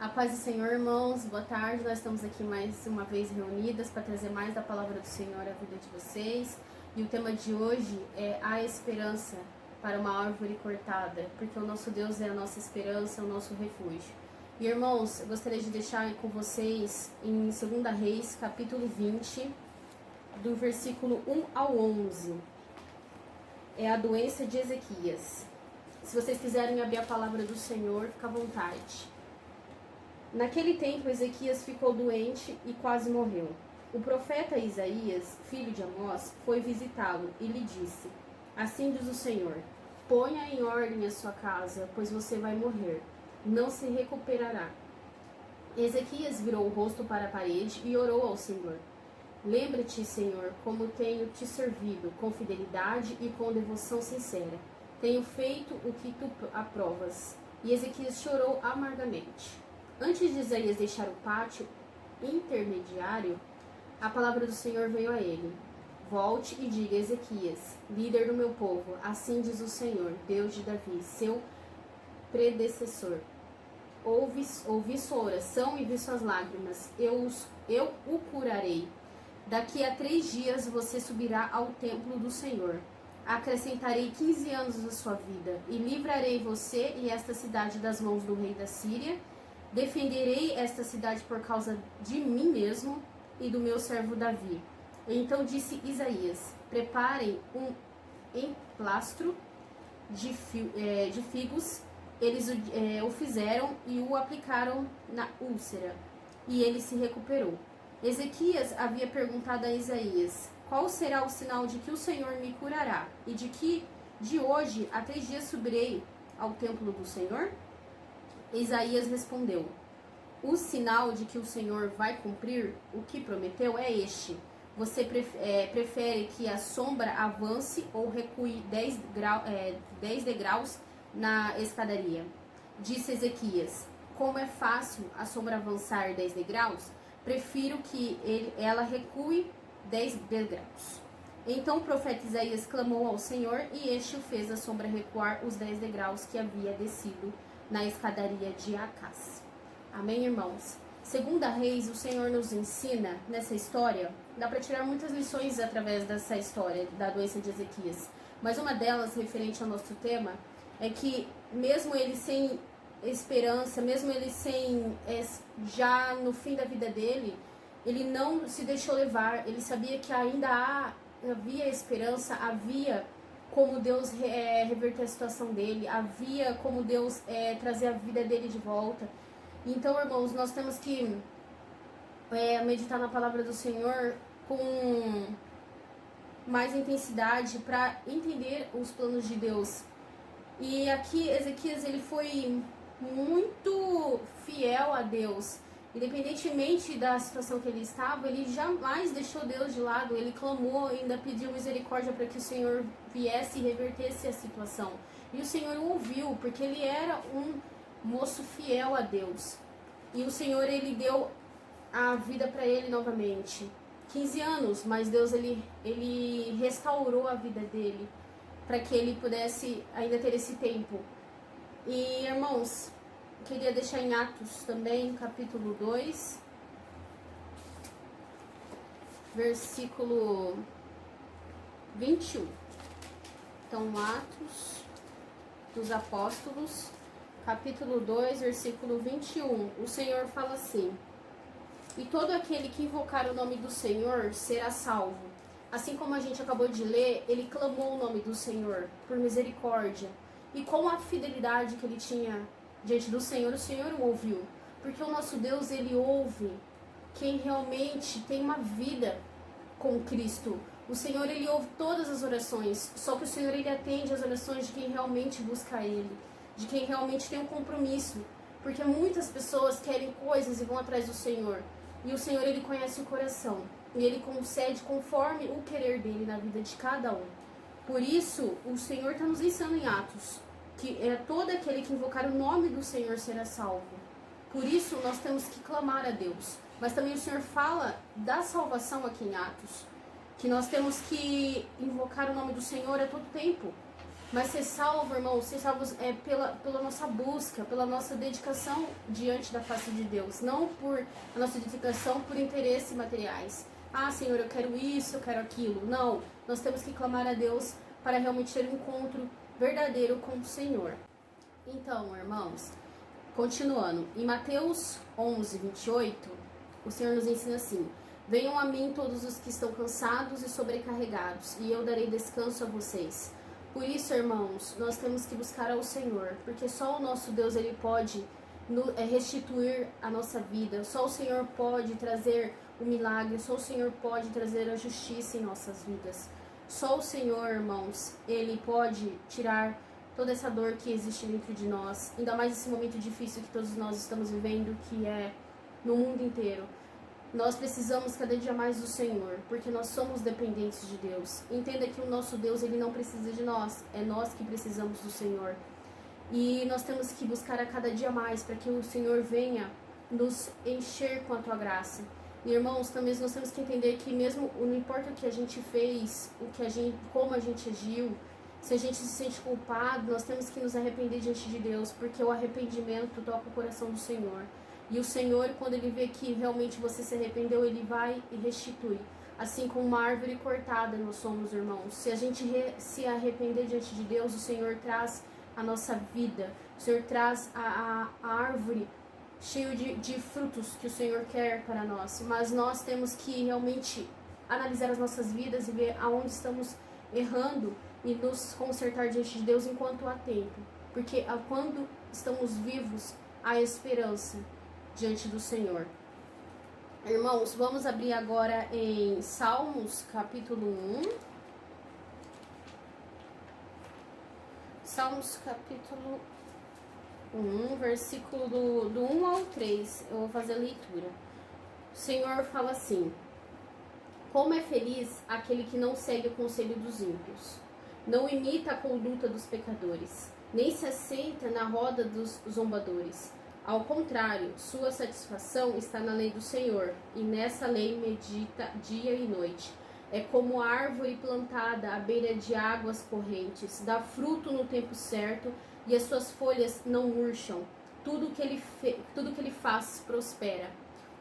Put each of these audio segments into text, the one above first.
A paz do Senhor, irmãos, boa tarde. Nós estamos aqui mais uma vez reunidas para trazer mais da palavra do Senhor à vida de vocês. E o tema de hoje é a esperança para uma árvore cortada, porque o nosso Deus é a nossa esperança, o nosso refúgio. E irmãos, eu gostaria de deixar com vocês em 2 Reis, capítulo 20, do versículo 1 ao 11. É a doença de Ezequias. Se vocês quiserem abrir a palavra do Senhor, fica à vontade. Naquele tempo, Ezequias ficou doente e quase morreu. O profeta Isaías, filho de Amós, foi visitá-lo e lhe disse: Assim diz o Senhor, ponha em ordem a sua casa, pois você vai morrer, não se recuperará. Ezequias virou o rosto para a parede e orou ao Senhor. Lembra-te, Senhor, como tenho te servido, com fidelidade e com devoção sincera. Tenho feito o que tu aprovas. E Ezequias chorou amargamente. Antes de Isaías deixar o pátio intermediário, a palavra do Senhor veio a ele. Volte e diga a Ezequias, líder do meu povo, assim diz o Senhor, Deus de Davi, seu predecessor. Ouvi sua oração e vi suas lágrimas, eu o curarei. Daqui a 3 dias você subirá ao templo do Senhor. Acrescentarei 15 anos da sua vida e livrarei você e esta cidade das mãos do rei da Síria. Defenderei esta cidade por causa de mim mesmo e do meu servo Davi. Então disse Isaías, preparem um emplastro de figos. Eles o fizeram e o aplicaram na úlcera, e ele se recuperou. Ezequias havia perguntado a Isaías, qual será o sinal de que o Senhor me curará, e de que de hoje a 3 dias subirei ao templo do Senhor? Isaías respondeu, o sinal de que o Senhor vai cumprir o que prometeu é este. Você prefere que a sombra avance ou recue 10 degraus na escadaria? Disse Ezequias, como é fácil a sombra avançar 10 degraus, prefiro que ela recue 10 degraus. Então o profeta Isaías clamou ao Senhor e este o fez a sombra recuar os 10 degraus que havia descido na escadaria de Acás. Amém, irmãos? 2 Reis, o Senhor nos ensina nessa história, dá para tirar muitas lições através dessa história da doença de Ezequias, mas uma delas, referente ao nosso tema, é que mesmo ele sem esperança, mesmo ele sem, já no fim da vida dele, ele não se deixou levar, ele sabia que ainda havia esperança, havia como Deus reverter a situação dele, havia como Deus trazer a vida dele de volta. Então, irmãos, nós temos que meditar na palavra do Senhor com mais intensidade para entender os planos de Deus. E aqui Ezequias ele foi muito fiel a Deus. Independentemente da situação que ele estava, ele jamais deixou Deus de lado, ele clamou e ainda pediu misericórdia para que o Senhor viesse e revertesse a situação. E o Senhor o ouviu, porque ele era um moço fiel a Deus. E o Senhor, ele deu a vida para ele novamente. 15 anos, mas Deus, ele restaurou a vida dele, para que ele pudesse ainda ter esse tempo. E, irmãos, queria deixar em Atos também, capítulo 2, versículo 21. Então, Atos dos Apóstolos, capítulo 2, versículo 21. O Senhor fala assim, e todo aquele que invocar o nome do Senhor será salvo. Assim como a gente acabou de ler, ele clamou o nome do Senhor por misericórdia. E com a fidelidade que ele tinha diante do Senhor, o Senhor o ouviu. Porque o nosso Deus, ele ouve quem realmente tem uma vida com Cristo. O Senhor, ele ouve todas as orações. Só que o Senhor, ele atende as orações de quem realmente busca Ele. De quem realmente tem um compromisso. Porque muitas pessoas querem coisas e vão atrás do Senhor. E o Senhor, ele conhece o coração. E ele concede conforme o querer dele na vida de cada um. Por isso, o Senhor está nos ensinando em Atos, que todo aquele que invocar o nome do Senhor será salvo. Por isso, nós temos que clamar a Deus. Mas também o Senhor fala da salvação aqui em Atos, que nós temos que invocar o nome do Senhor a todo tempo. Mas ser salvo, irmãos, ser salvos é pela nossa busca, pela nossa dedicação diante da face de Deus. Não por a nossa dedicação por interesses materiais. Ah, Senhor, eu quero isso, eu quero aquilo. Não, nós temos que clamar a Deus para realmente ter um encontro verdadeiro com o Senhor. Então, irmãos, continuando. Em Mateus 11, 28, o Senhor nos ensina assim: venham a mim todos os que estão cansados e sobrecarregados, e eu darei descanso a vocês. Por isso, irmãos, nós temos que buscar ao Senhor, porque só o nosso Deus ele pode restituir a nossa vida, só o Senhor pode trazer o milagre, só o Senhor pode trazer a justiça em nossas vidas. Só o Senhor, irmãos, ele pode tirar toda essa dor que existe dentro de nós, ainda mais esse momento difícil que todos nós estamos vivendo, que é no mundo inteiro. Nós precisamos cada dia mais do Senhor, porque nós somos dependentes de Deus. Entenda que o nosso Deus, ele não precisa de nós, é nós que precisamos do Senhor. E nós temos que buscar a cada dia mais, para que o Senhor venha nos encher com a tua graça. E irmãos, também nós temos que entender que mesmo, não importa o que a gente fez, como a gente agiu, se a gente se sente culpado, nós temos que nos arrepender diante de Deus, porque o arrependimento toca o coração do Senhor. E o Senhor, quando ele vê que realmente você se arrependeu, ele vai e restitui. Assim como uma árvore cortada nós somos, irmãos. Se a gente se arrepender diante de Deus, o Senhor traz a nossa vida. O Senhor traz a árvore cheia de frutos que o Senhor quer para nós. Mas nós temos que realmente analisar as nossas vidas e ver aonde estamos errando e nos consertar diante de Deus enquanto há tempo. Porque quando estamos vivos, há esperança diante do Senhor. Irmãos, vamos abrir agora em Salmos capítulo 1. Salmos capítulo 1, versículo do 1 ao 3. Eu vou fazer a leitura. O Senhor fala assim: como é feliz aquele que não segue o conselho dos ímpios, não imita a conduta dos pecadores, nem se assenta na roda dos zombadores. Ao contrário, sua satisfação está na lei do Senhor, e nessa lei medita dia e noite. É como a árvore plantada à beira de águas correntes, dá fruto no tempo certo, e as suas folhas não murcham. Tudo que ele faz prospera.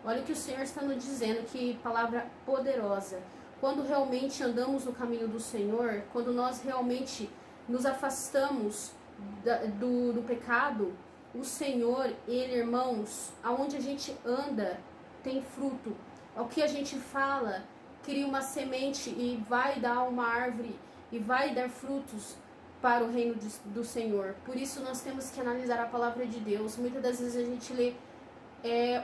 Olha o que o Senhor está nos dizendo, que palavra poderosa. Quando realmente andamos no caminho do Senhor, quando nós realmente nos afastamos do pecado, o Senhor, ele, irmãos, aonde a gente anda, tem fruto. O que a gente fala, cria uma semente e vai dar uma árvore e vai dar frutos para o reino do Senhor. Por isso nós temos que analisar a palavra de Deus. Muitas das vezes a gente lê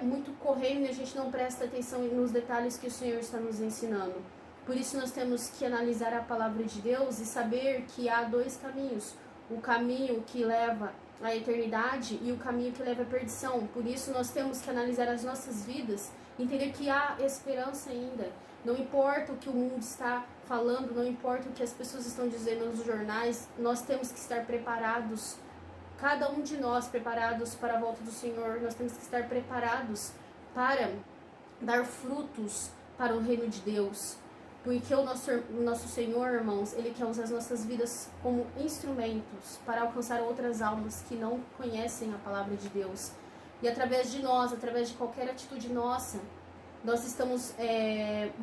muito correndo e a gente não presta atenção nos detalhes que o Senhor está nos ensinando. Por isso nós temos que analisar a palavra de Deus e saber que há dois caminhos. O caminho que leva à eternidade e o caminho que leva à perdição. Por isso nós temos que analisar as nossas vidas, entender que há esperança ainda. Não importa o que o mundo está falando, não importa o que as pessoas estão dizendo nos jornais, nós temos que estar preparados, cada um de nós preparados para a volta do Senhor. Nós temos que estar preparados para dar frutos para o reino de Deus. Porque o nosso Senhor, irmãos, ele quer usar as nossas vidas como instrumentos para alcançar outras almas que não conhecem a palavra de Deus. E através de nós, através de qualquer atitude nossa, nós estamos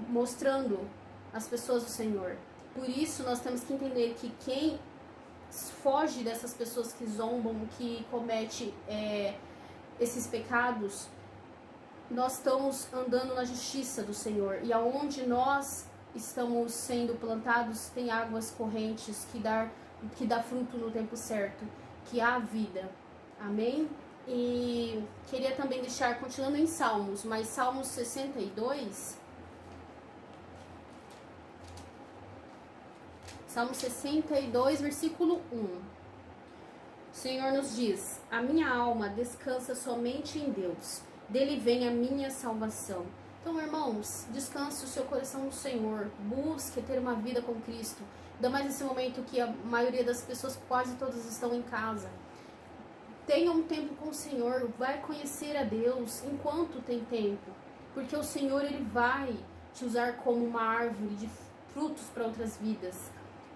mostrando às pessoas o Senhor. Por isso, nós temos que entender que quem foge dessas pessoas que zombam, que comete esses pecados, nós estamos andando na justiça do Senhor. E aonde nós estamos sendo plantados, tem águas correntes que dá fruto no tempo certo, que há vida. Amém? E queria também deixar, continuando em Salmos, mas Salmos 62, Salmo 62, versículo 1. O Senhor nos diz: a minha alma descansa somente em Deus, dele vem a minha salvação. Então, irmãos, descanse o seu coração no Senhor, busque ter uma vida com Cristo. Ainda mais nesse momento que a maioria das pessoas, quase todas, estão em casa. Tenha um tempo com o Senhor, vai conhecer a Deus enquanto tem tempo. Porque o Senhor, ele vai te usar como uma árvore de frutos para outras vidas.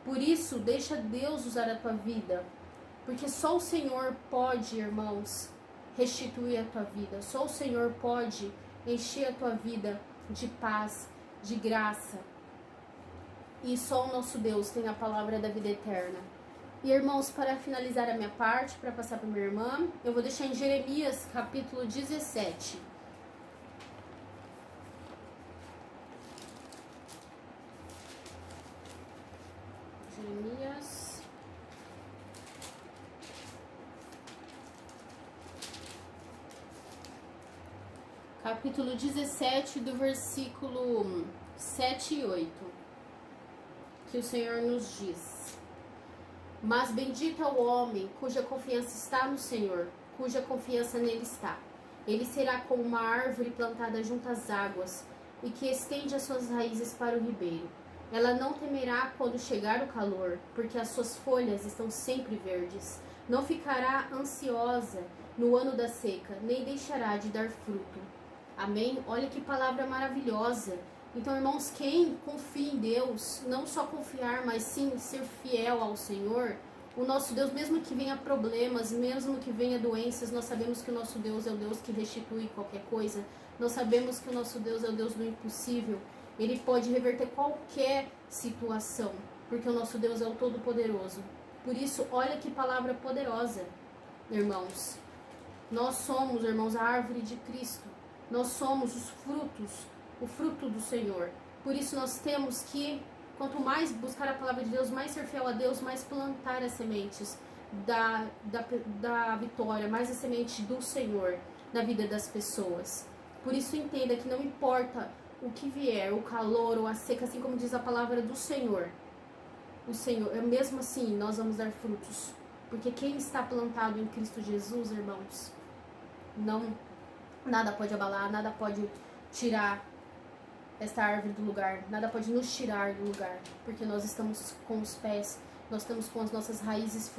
Por isso, deixa Deus usar a tua vida. Porque só o Senhor pode, irmãos, restituir a tua vida. Só o Senhor pode encher a tua vida de paz, de graça. E só o nosso Deus tem a palavra da vida eterna. E, irmãos, para finalizar a minha parte, para passar para minha irmã, eu vou deixar em Jeremias, capítulo 17. Jeremias. Capítulo 17, do versículo 7 e 8. Que o Senhor nos diz: Mas bendito é o homem cuja confiança está no Senhor, cuja confiança nele está. Ele será como uma árvore plantada junto às águas e que estende as suas raízes para o ribeiro. Ela não temerá quando chegar o calor, porque as suas folhas estão sempre verdes. Não ficará ansiosa no ano da seca, nem deixará de dar fruto. Amém? Olha que palavra maravilhosa. Então, irmãos, quem confia em Deus, não só confiar, mas sim ser fiel ao Senhor, o nosso Deus, mesmo que venha problemas, mesmo que venha doenças, nós sabemos que o nosso Deus é o Deus que restitui qualquer coisa. Nós sabemos que o nosso Deus é o Deus do impossível. Ele pode reverter qualquer situação, porque o nosso Deus é o Todo-Poderoso. Por isso, olha que palavra poderosa, irmãos. Nós somos, irmãos, a árvore de Cristo. Nós somos os frutos, o fruto do Senhor. Por isso nós temos que, quanto mais buscar a palavra de Deus, mais ser fiel a Deus, mais plantar as sementes da vitória, mais a semente do Senhor na vida das pessoas. Por isso entenda que não importa o que vier, o calor ou a seca, assim como diz a palavra do Senhor. O Senhor, mesmo assim, nós vamos dar frutos. Porque quem está plantado em Cristo Jesus, irmãos, nada pode abalar, nada pode tirar esta árvore do lugar, nada pode nos tirar do lugar, porque nós estamos com os pés, nós estamos com as nossas raízes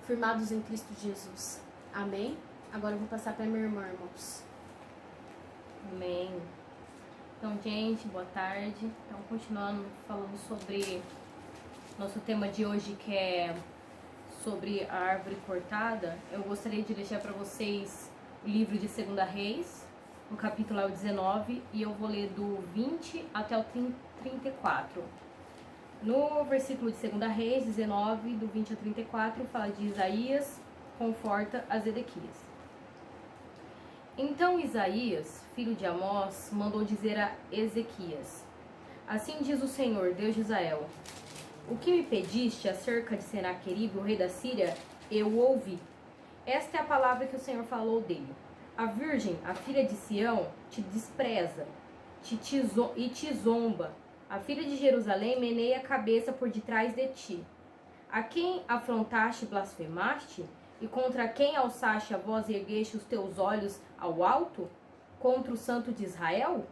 firmados em Cristo Jesus. Amém? Agora eu vou passar para minha irmã, irmãos. Amém. Então, gente, boa tarde. Então, continuando falando sobre nosso tema de hoje, que é sobre a árvore cortada, eu gostaria de deixar para vocês o livro de 2 Reis, no capítulo 19, e eu vou ler do 20 até o 34. No versículo de 2 Reis 19, do 20 a 34, fala de Isaías conforta a Zedequias. Então Isaías, filho de Amós, mandou dizer a Ezequias: Assim diz o Senhor, Deus de Israel: O que me pediste acerca de Senaqueribe, o rei da Síria, eu ouvi. Esta é a palavra que o Senhor falou dele. A virgem, a filha de Sião, te despreza e te zomba. A filha de Jerusalém meneia a cabeça por detrás de ti. A quem afrontaste e blasfemaste? E contra quem alçaste a voz e ergueste os teus olhos ao alto? Contra o Santo de Israel?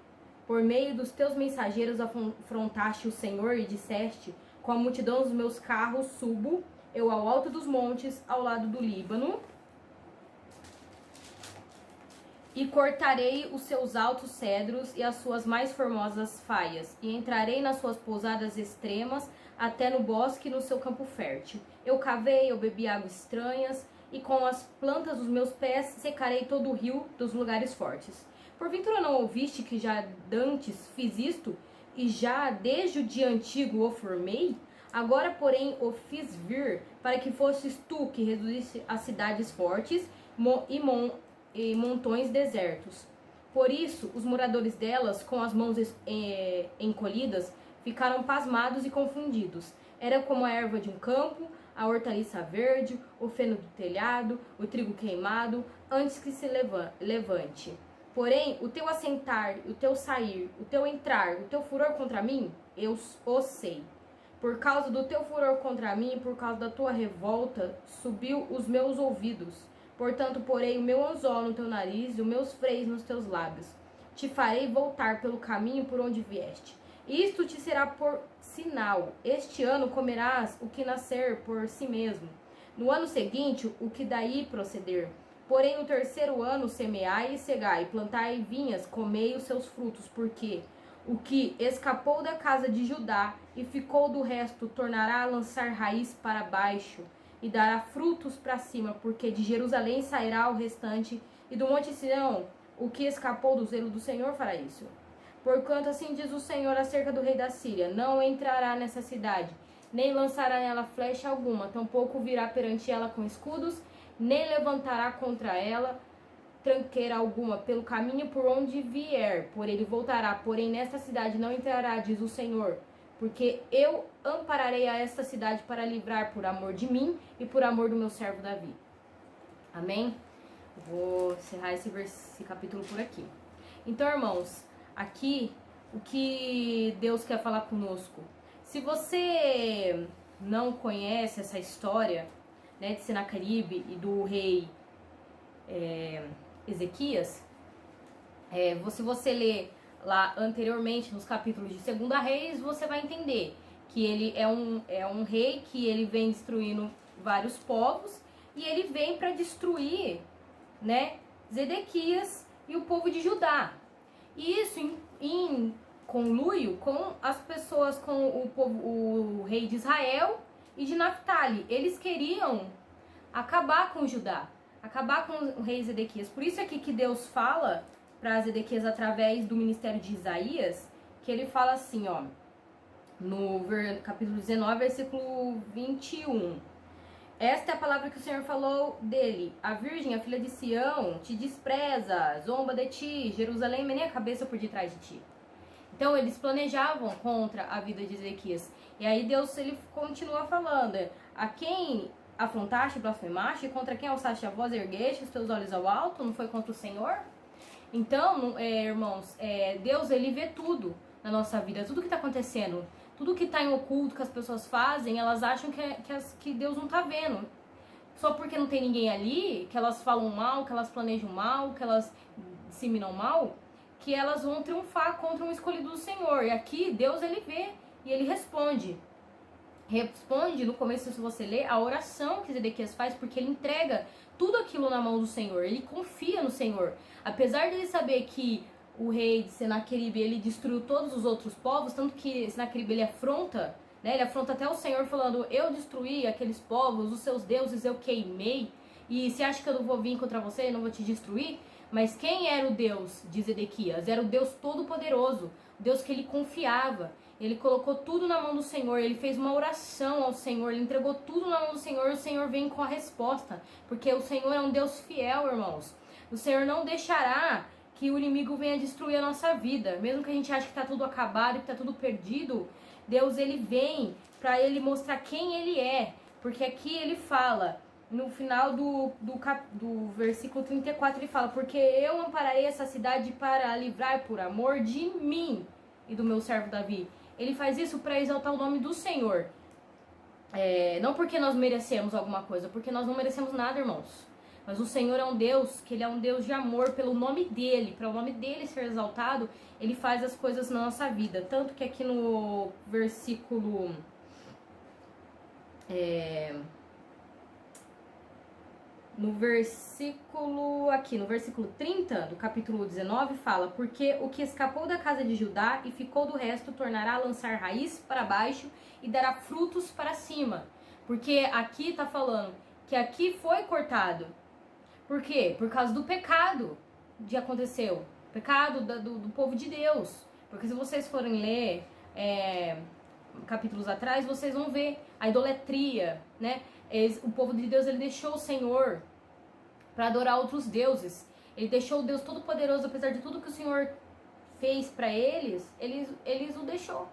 Por meio dos teus mensageiros afrontaste o Senhor e disseste: Com a multidão dos meus carros subo eu ao alto dos montes, ao lado do Líbano, e cortarei os seus altos cedros e as suas mais formosas faias, e entrarei nas suas pousadas extremas, até no bosque e no seu campo fértil. Eu cavei, eu bebi águas estranhas, e com as plantas dos meus pés secarei todo o rio dos lugares fortes. Porventura não ouviste que já dantes fiz isto, e já desde o dia antigo o formei? Agora, porém, o fiz vir, para que fosses tu que reduzisse as cidades fortes e montões desertos. Por isso, os moradores delas, com as mãos encolhidas, ficaram pasmados e confundidos. Era como a erva de um campo, a hortaliça verde, o feno do telhado, o trigo queimado, antes que se levante. Porém, o teu assentar, o teu sair, o teu entrar, o teu furor contra mim, eu o sei. Por causa do teu furor contra mim, por causa da tua revolta, subiu os meus ouvidos. Portanto, porei o meu anzol no teu nariz e os meus freios nos teus lábios. Te farei voltar pelo caminho por onde vieste. Isto te será por sinal. Este ano comerás o que nascer por si mesmo. No ano seguinte, o que daí proceder. Porém, no terceiro ano, semeai e cegai, plantai vinhas, comei os seus frutos, porque O que escapou da casa de Judá e ficou do resto tornará a lançar raiz para baixo e dará frutos para cima, porque de Jerusalém sairá o restante, e do monte Sião o que escapou do zelo do Senhor fará isso. Porquanto assim diz o Senhor acerca do rei da Síria: não entrará nessa cidade, nem lançará nela flecha alguma, tampouco virá perante ela com escudos, nem levantará contra ela tranqueira alguma pelo caminho por onde vier, por ele voltará, porém nesta cidade não entrará, diz o Senhor, porque eu ampararei a esta cidade para livrar por amor de mim e por amor do meu servo Davi. Amém? Vou encerrar esse capítulo por aqui. Então, irmãos, aqui o que Deus quer falar conosco. Se você não conhece essa história, né, de Senaqueribe e do rei Ezequias, se você ler lá anteriormente nos capítulos de 2 Reis, você vai entender que ele é um rei que ele vem destruindo vários povos e ele vem para destruir, né, Zedequias e o povo de Judá. E isso em conluio com as pessoas, com o rei de Israel e de Naphtali. Eles queriam acabar com Judá, acabar com o rei Zedequias. Por isso aqui que Deus fala para Zedequias através do ministério de Isaías, que ele fala assim, ó, no capítulo 19, versículo 21. Esta é a palavra que o Senhor falou dele. A virgem, a filha de Sião, te despreza, zomba de ti, Jerusalém meneia a cabeça por detrás de ti. Então eles planejavam contra a vida de Ezequias. E aí Deus, ele continua falando, a quem afrontaste, blasfemaste, contra quem alçaste a voz, ergueste os teus olhos ao alto, não foi contra o Senhor? Então, irmãos, Deus, ele vê tudo na nossa vida, tudo que está acontecendo, tudo que está em oculto, que as pessoas fazem, elas acham que Deus não está vendo. Só porque não tem ninguém ali, que elas falam mal, que elas planejam mal, que elas disseminam mal, que elas vão triunfar contra um escolhido do Senhor. E aqui, Deus, ele vê e ele responde. Responde, no começo, se você ler, a oração que Zedequias faz, porque ele entrega tudo aquilo na mão do Senhor, ele confia no Senhor. Apesar de ele saber que o rei de Senaqueribe, ele destruiu todos os outros povos, tanto que Senaqueribe, ele afronta, né, ele afronta até o Senhor falando, eu destruí aqueles povos, os seus deuses eu queimei, e você acha que eu não vou vir contra você, eu não vou te destruir? Mas quem era o Deus de Zedequias? Era o Deus Todo-Poderoso, o Deus que ele confiava. Ele colocou tudo na mão do Senhor, ele fez uma oração ao Senhor, ele entregou tudo na mão do Senhor e o Senhor vem com a resposta. Porque o Senhor é um Deus fiel, irmãos. O Senhor não deixará que o inimigo venha destruir a nossa vida. Mesmo que a gente ache que está tudo acabado, que está tudo perdido, Deus, ele vem para ele mostrar quem ele é. Porque aqui ele fala, no final do versículo 34, ele fala, porque eu ampararei essa cidade para livrar por amor de mim e do meu servo Davi. Ele faz isso para exaltar o nome do Senhor. Não porque nós merecemos alguma coisa, porque nós não merecemos nada, irmãos. Mas o Senhor é um Deus, que ele é um Deus de amor pelo nome dele. Para o nome dele ser exaltado, ele faz as coisas na nossa vida. Tanto que aqui no versículo... no versículo 30 do capítulo 19 fala, porque o que escapou da casa de Judá e ficou do resto tornará a lançar raiz para baixo e dará frutos para cima. Porque aqui tá falando que aqui foi cortado. Por quê? Por causa do pecado que aconteceu. Pecado do povo de Deus. Porque se vocês forem ler capítulos atrás, vocês vão ver a idolatria, né? O povo de Deus, ele deixou o Senhor para adorar outros deuses. Ele deixou o Deus Todo-Poderoso, apesar de tudo que o Senhor fez para eles o deixou,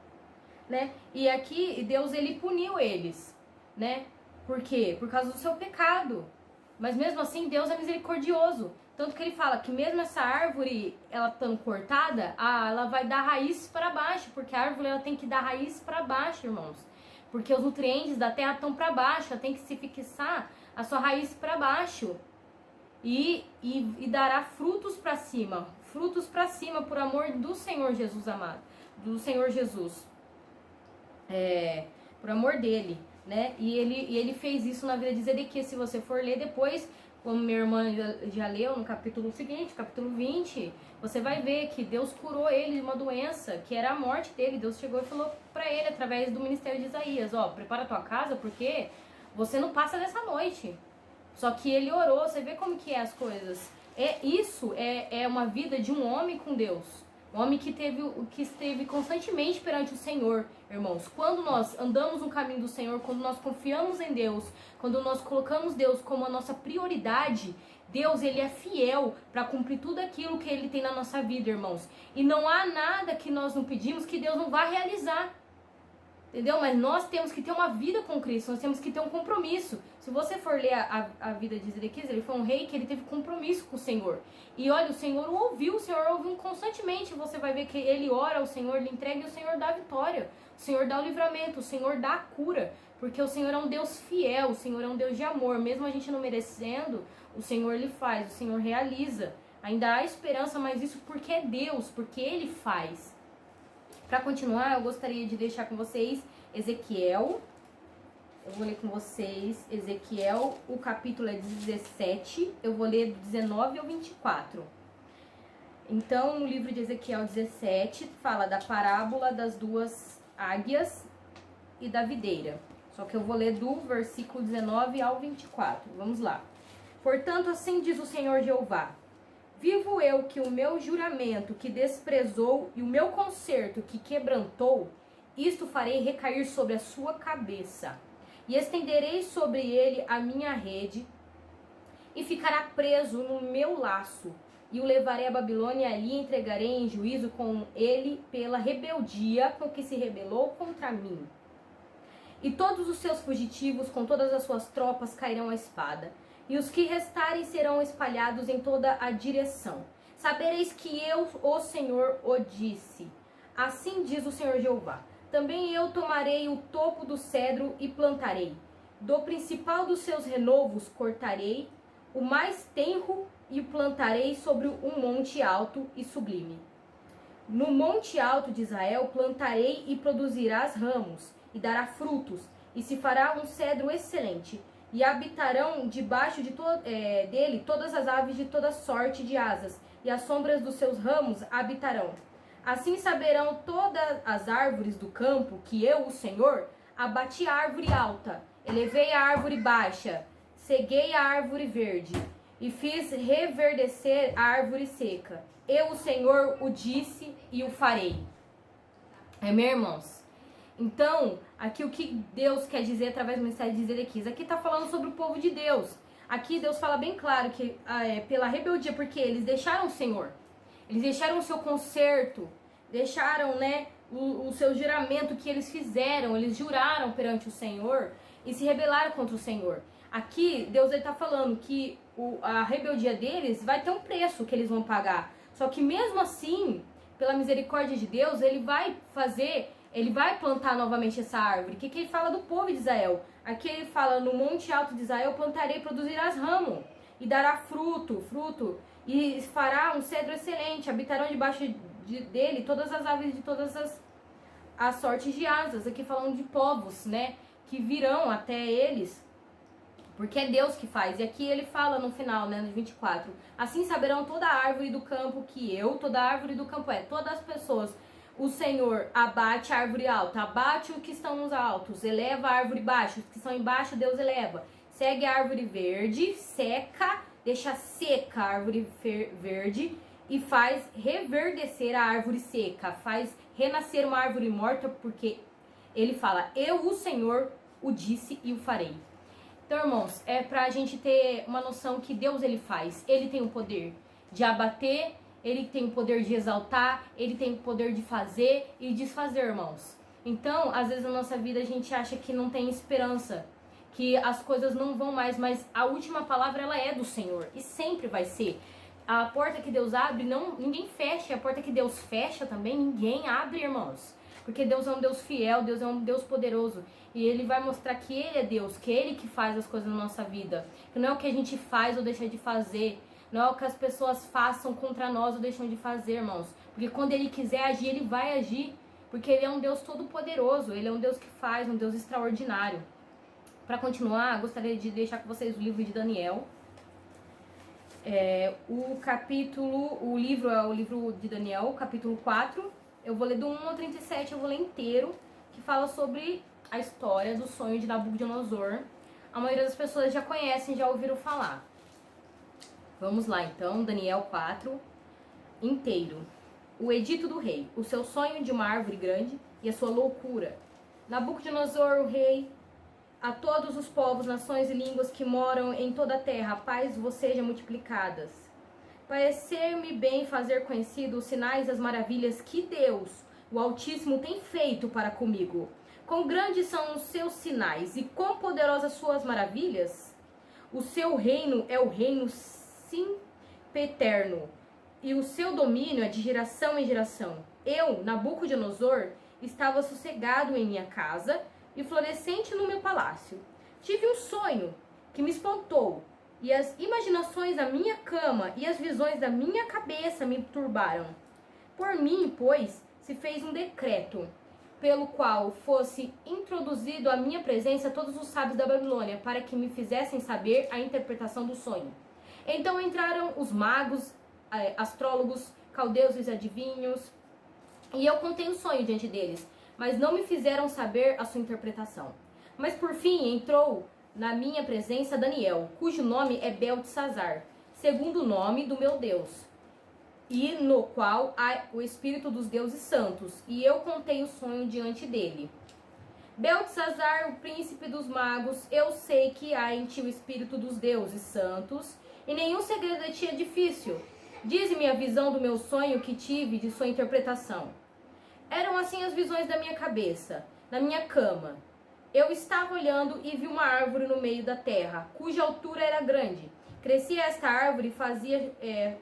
né? E aqui Deus, ele puniu eles, né? Por quê? Por causa do seu pecado. Mas mesmo assim, Deus é misericordioso. Tanto que ele fala que mesmo essa árvore, ela estando cortada, ela vai dar raiz para baixo, porque a árvore, ela tem que dar raiz para baixo, irmãos. Porque os nutrientes da terra estão para baixo, ela tem que se fixar a sua raiz para baixo. E dará frutos para cima por amor do Senhor Jesus amado, do Senhor Jesus, por amor dele, né? E ele fez isso na vida de Zedequias. Se você for ler depois, como minha irmã já leu no capítulo seguinte, capítulo 20, você vai ver que Deus curou ele de uma doença, que era a morte dele. Deus chegou e falou pra ele, através do ministério de Isaías, ó, prepara a tua casa, porque você não passa dessa noite. Só que ele orou, você vê como que é as coisas. Isso é uma vida de um homem com Deus. Um homem que esteve constantemente perante o Senhor, irmãos. Quando nós andamos no caminho do Senhor, quando nós confiamos em Deus, quando nós colocamos Deus como a nossa prioridade, Deus, ele é fiel para cumprir tudo aquilo que ele tem na nossa vida, irmãos. E não há nada que nós não pedimos que Deus não vá realizar. Entendeu? Mas nós temos que ter uma vida com Cristo, nós temos que ter um compromisso. Se você for ler a vida de Zedequias, ele foi um rei que ele teve compromisso com o Senhor. E olha, o Senhor ouviu constantemente. Você vai ver que ele ora ao Senhor, ele entrega e o Senhor dá a vitória. O Senhor dá o livramento, o Senhor dá a cura. Porque o Senhor é um Deus fiel, o Senhor é um Deus de amor. Mesmo a gente não merecendo, o Senhor lhe faz, o Senhor realiza. Ainda há esperança, mas isso porque é Deus, porque Ele faz. Para continuar, eu gostaria de deixar com vocês Ezequiel. Eu vou ler com vocês Ezequiel, o capítulo é 17. Eu vou ler do 19 ao 24. Então, no livro de Ezequiel 17, fala da parábola das duas águias e da videira. Só que eu vou ler do versículo 19 ao 24. Vamos lá. Portanto, assim diz o Senhor Jeová: vivo eu que o meu juramento que desprezou e o meu concerto que quebrantou, isto farei recair sobre a sua cabeça. E estenderei sobre ele a minha rede, e ficará preso no meu laço. E o levarei à Babilônia, e ali entregarei em juízo com ele pela rebeldia com que se rebelou contra mim. E todos os seus fugitivos, com todas as suas tropas, cairão à espada. E os que restarem serão espalhados em toda a direção. Sabereis que eu, o Senhor, o disse. Assim diz o Senhor Jeová: também eu tomarei o topo do cedro e plantarei. Do principal dos seus renovos cortarei o mais tenro e o plantarei sobre um monte alto e sublime. No monte alto de Israel plantarei e produzirás ramos, e dará frutos, e se fará um cedro excelente. E habitarão debaixo dele todas as aves de toda sorte de asas, e as sombras dos seus ramos habitarão. Assim saberão todas as árvores do campo que eu, o Senhor, abati a árvore alta, elevei a árvore baixa, ceguei a árvore verde, e fiz reverdecer a árvore seca. Eu, o Senhor, o disse e o farei. Meus irmãos? Então, aqui o que Deus quer dizer através do ministério de Zedequias? Aqui está falando sobre o povo de Deus. Aqui Deus fala bem claro que pela rebeldia, porque eles deixaram o Senhor. Eles deixaram o seu concerto, deixaram, o seu juramento que eles fizeram. Eles juraram perante o Senhor e se rebelaram contra o Senhor. Aqui Deus está falando que a rebeldia deles vai ter um preço que eles vão pagar. Só que mesmo assim, pela misericórdia de Deus, ele vai plantar novamente essa árvore. O que ele fala do povo de Israel? Aqui ele fala: no monte alto de Israel plantarei e produzirás ramo, e dará fruto, e fará um cedro excelente. Habitarão debaixo dele todas as aves de todas as sortes de asas. Aqui falando de povos, que virão até eles, porque é Deus que faz. E aqui ele fala no final, no 24: assim saberão toda a árvore do campo que eu, toda a árvore do campo todas as pessoas. O Senhor abate a árvore alta, abate os que estão nos altos, eleva a árvore baixa, os que estão embaixo Deus eleva. Segue a árvore verde, seca, deixa seca a árvore verde e faz reverdecer a árvore seca, faz renascer uma árvore morta, porque ele fala: eu, o Senhor, o disse e o farei. Então, irmãos, é pra gente ter uma noção que Deus, ele faz. Ele tem o poder de abater, ele tem o poder de exaltar, ele tem o poder de fazer e desfazer, irmãos. Então, às vezes na nossa vida a gente acha que não tem esperança, que as coisas não vão mais, mas a última palavra, ela é do Senhor e sempre vai ser. A porta que Deus abre, ninguém fecha. A porta que Deus fecha também, ninguém abre, irmãos. Porque Deus é um Deus fiel, Deus é um Deus poderoso. E Ele vai mostrar que Ele é Deus, que é Ele que faz as coisas na nossa vida. Que não é o que a gente faz ou deixa de fazer. Não é o que as pessoas façam contra nós ou deixam de fazer, irmãos. Porque quando Ele quiser agir, Ele vai agir. Porque Ele é um Deus todo poderoso. Ele é um Deus que faz, um Deus extraordinário. Para continuar, gostaria de deixar com vocês o livro de Daniel. O livro é o livro de Daniel, capítulo 4. Eu vou ler do 1 ao 37, eu vou ler inteiro, que fala sobre a história do sonho de Nabucodonosor. A maioria das pessoas já conhecem, já ouviram falar. Vamos lá então, Daniel 4, inteiro. O edito do rei, o seu sonho de uma árvore grande e a sua loucura. Nabucodonosor, o rei, a todos os povos, nações e línguas que moram em toda a terra, a paz vos seja multiplicadas. Parecer-me bem fazer conhecido os sinais e as maravilhas que Deus, o Altíssimo, tem feito para comigo. Quão grandes são os seus sinais e quão poderosas suas maravilhas. O seu reino é o reino sempiterno, e o seu domínio é de geração em geração. Eu, Nabucodonosor, estava sossegado em minha casa e florescente no meu palácio. Tive um sonho que me espantou, e as imaginações da minha cama e as visões da minha cabeça me turbaram. Por mim, pois, se fez um decreto, pelo qual fosse introduzido à minha presença todos os sábios da Babilônia, para que me fizessem saber a interpretação do sonho. Então entraram os magos, astrólogos, caldeus e adivinhos, e eu contei o sonho diante deles, mas não me fizeram saber a sua interpretação. Mas por fim entrou na minha presença Daniel, cujo nome é Beltesazar, segundo o nome do meu Deus, e no qual há o Espírito dos deuses santos, e eu contei o sonho diante dele. Beltesazar, o príncipe dos magos, eu sei que há em ti o Espírito dos deuses santos, e nenhum segredo de ti é difícil. Dize-me a visão do meu sonho que tive de sua interpretação. Eram assim as visões da minha cabeça, na minha cama. Eu estava olhando e vi uma árvore no meio da terra, cuja altura era grande. Crescia esta árvore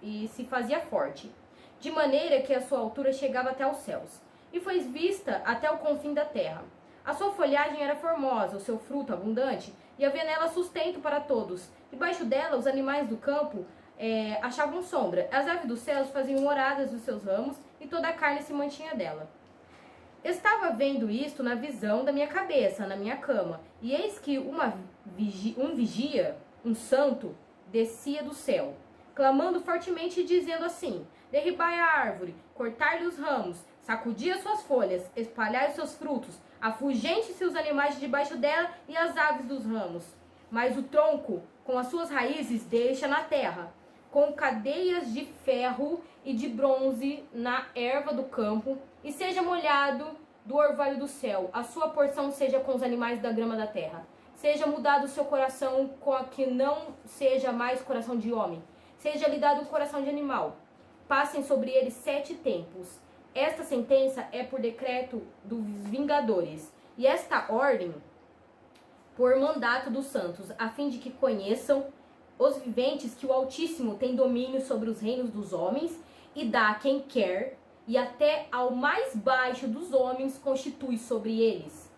e se fazia forte, de maneira que a sua altura chegava até os céus, e foi vista até o confim da terra. A sua folhagem era formosa, o seu fruto abundante, e havia nela sustento para todos. Debaixo dela, os animais do campo achavam sombra. As aves dos céus faziam moradas dos seus ramos, e toda a carne se mantinha dela. Estava vendo isto na visão da minha cabeça, na minha cama, e eis que um vigia, um santo, descia do céu, clamando fortemente e dizendo assim: derribai a árvore, cortai-lhe os ramos, sacudi as suas folhas, espalhai os seus frutos, afugente-se os animais de debaixo dela e as aves dos ramos. Mas o tronco, com as suas raízes, deixa na terra, com cadeias de ferro e de bronze na erva do campo, e seja molhado do orvalho do céu, a sua porção seja com os animais da grama da terra. Seja mudado o seu coração, com a que não seja mais coração de homem. Seja-lhe dado um coração de animal. Passem sobre ele 7 tempos. Esta sentença é por decreto dos vingadores, e esta ordem por mandato dos santos, a fim de que conheçam os viventes que o Altíssimo tem domínio sobre os reinos dos homens, e dá a quem quer, e até ao mais baixo dos homens constitui sobre eles.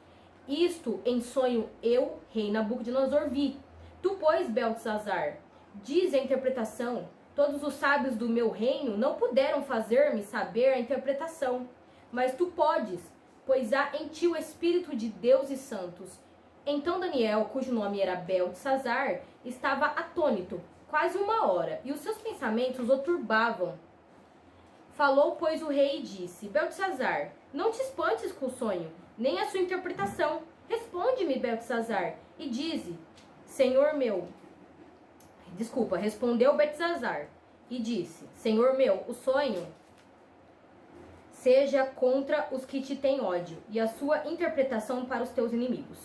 Isto em sonho eu, rei Nabucodonosor, vi. Tu, pois, Beltesazar, diz a interpretação. Todos os sábios do meu reino não puderam fazer-me saber a interpretação. Mas tu podes, pois há em ti o Espírito de deuses santos. Então Daniel, cujo nome era Beltesazar, estava atônito, quase 1 hora, e os seus pensamentos o turbavam. Falou, pois, o rei e disse: Beltesazar, não te espantes com o sonho, nem a sua interpretação. Responde-me, Beltesazar, e dize: Senhor meu... respondeu Beltesazar, e disse: Senhor meu, o sonho seja contra os que te têm ódio, e a sua interpretação para os teus inimigos.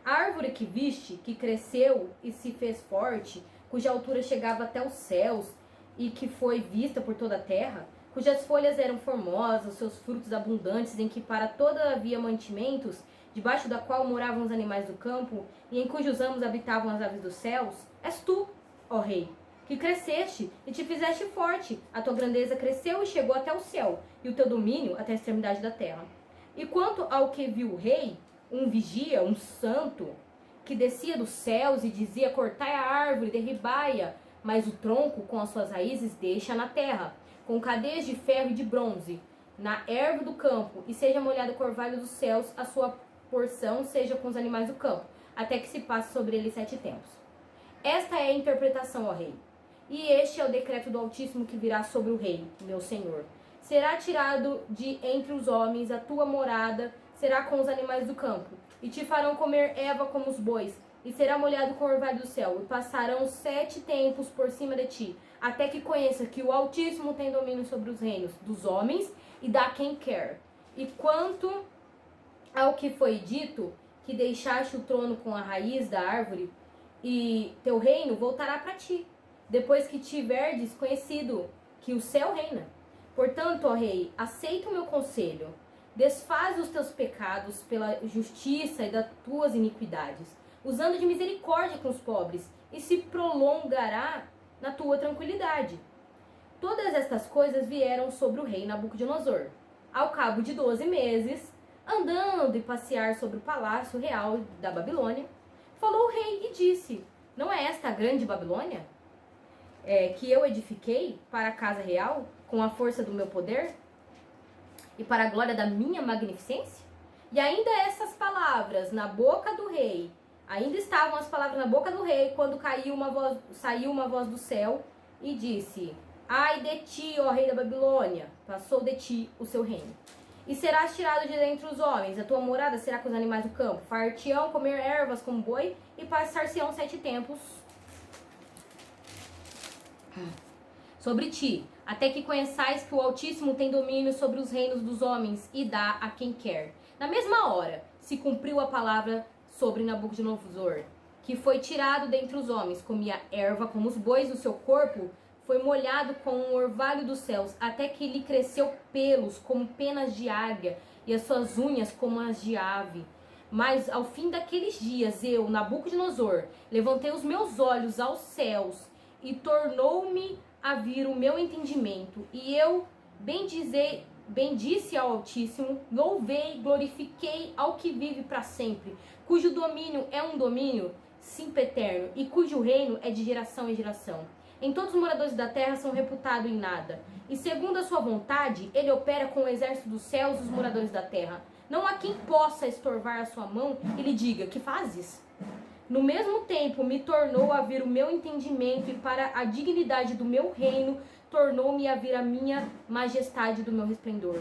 A árvore que viste, que cresceu e se fez forte, cuja altura chegava até os céus, e que foi vista por toda a terra, cujas folhas eram formosas, seus frutos abundantes, em que para toda havia mantimentos, debaixo da qual moravam os animais do campo, e em cujos ramos habitavam as aves dos céus, és tu, ó rei, que cresceste e te fizeste forte. A tua grandeza cresceu e chegou até o céu, e o teu domínio até a extremidade da terra. E quanto ao que viu o rei, um vigia, um santo, que descia dos céus e dizia: cortai a árvore, derribai-a, mas o tronco com as suas raízes deixa na terra, com cadeias de ferro e de bronze, na erva do campo, e seja molhado com o orvalho dos céus, a sua porção seja com os animais do campo. até que se passe sobre ele 7 tempos. Esta é a interpretação, ó rei. E este é o decreto do Altíssimo que virá sobre o rei, meu senhor. Será tirado de entre os homens, a tua morada será com os animais do campo, e te farão comer erva como os bois, e será molhado com o orvalho do céu, e passarão 7 tempos por cima de ti, até que conheça que o Altíssimo tem domínio sobre os reinos dos homens, e dá quem quer. E quanto ao que foi dito, que deixaste o trono com a raiz da árvore, e teu reino voltará para ti, depois que tiverdes conhecido que o céu reina. Portanto, ó rei, aceita o meu conselho, desfaz os teus pecados pela justiça e das tuas iniquidades, usando de misericórdia com os pobres, e se prolongará na tua tranquilidade. Todas estas coisas vieram sobre o rei Nabucodonosor. Ao cabo de 12 meses, andando e passear sobre o palácio real da Babilônia, falou o rei e disse: não é esta a grande Babilônia, que eu edifiquei para a casa real, com a força do meu poder, e para a glória da minha magnificência? E ainda essas palavras na boca do rei, ainda estavam as palavras na boca do rei, quando saiu uma voz do céu, e disse: ai de ti, ó rei da Babilônia, passou de ti o seu reino. E serás tirado de dentre os homens, a tua morada será com os animais do campo, far-te-ão comer ervas como boi, e passar-se-ão 7 tempos sobre ti, até que conheçais que o Altíssimo tem domínio sobre os reinos dos homens, e dá a quem quer. Na mesma hora se cumpriu a palavra sobre Nabucodonosor, que foi tirado dentre os homens, comia erva como os bois, o seu corpo foi molhado com o orvalho dos céus, até que lhe cresceu pelos como penas de águia, e as suas unhas como as de ave. Mas ao fim daqueles dias, eu, Nabucodonosor, levantei os meus olhos aos céus, e tornou-me a vir o meu entendimento, e eu bendisse ao Altíssimo, louvei, glorifiquei ao que vive para sempre, cujo domínio é um domínio sempiterno, e cujo reino é de geração em geração. Em todos os moradores da terra são reputados em nada, e segundo a sua vontade, ele opera com o exército dos céus e os moradores da terra. Não há quem possa estorvar a sua mão e lhe diga: que fazes? No mesmo tempo me tornou a vir o meu entendimento, e para a dignidade do meu reino tornou-me a vir a minha majestade do meu resplendor.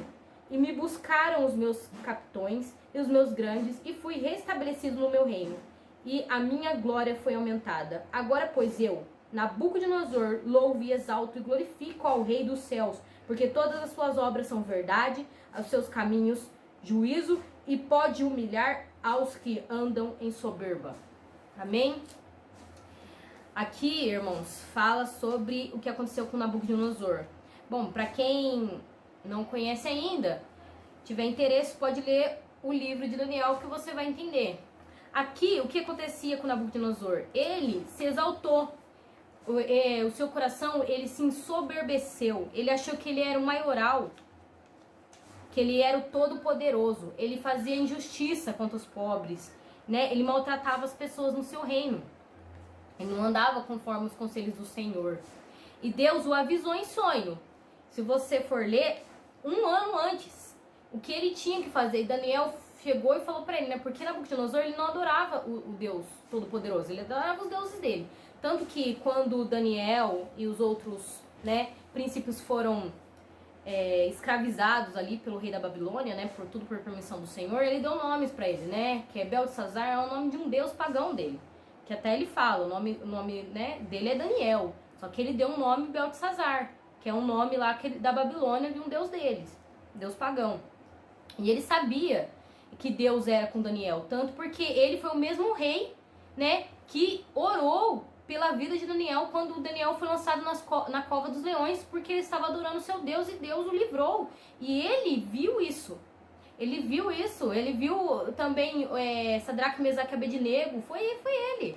E me buscaram os meus capitões e os meus grandes, e fui restabelecido no meu reino, e a minha glória foi aumentada. Agora, pois, eu, Nabucodonosor, louvo e exalto e glorifico ao Rei dos céus, porque todas as suas obras são verdade, os seus caminhos juízo, e pode humilhar aos que andam em soberba. Amém? Aqui, irmãos, fala sobre o que aconteceu com Nabucodonosor. Bom, para quem não conhece ainda, tiver interesse, pode ler o livro de Daniel, que você vai entender. Aqui, o que acontecia com Nabucodonosor? Ele se exaltou. O seu coração, ele se ensoberbeceu. Ele achou que ele era o maioral, que ele era o todo-poderoso. Ele fazia injustiça contra os pobres, né? Ele maltratava as pessoas no seu reino. Ele não andava conforme os conselhos do Senhor. E Deus o avisou em sonho. Se você for ler, 1 ano antes, o que ele tinha que fazer. E Daniel chegou e falou para ele, né? Porque Nabucodonosor, ele não adorava o Deus Todo-Poderoso. Ele adorava os deuses dele. Tanto que quando Daniel e os outros, né, príncipes foram escravizados ali pelo rei da Babilônia, né, por permissão do Senhor, ele deu nomes para ele, né? Que é Beltesazar, é o nome de um deus pagão dele. Que até ele fala, o nome né, dele é Daniel. Só que ele deu um nome Beltesazar, que é um nome lá da Babilônia de um deus deles, deus pagão. E ele sabia que Deus era com Daniel, tanto porque ele foi o mesmo rei, né, que orou pela vida de Daniel quando Daniel foi lançado na cova dos leões, porque ele estava adorando o seu Deus e Deus o livrou. E ele viu isso. Ele viu também Sadraque, Mesaque e Abednego, foi ele,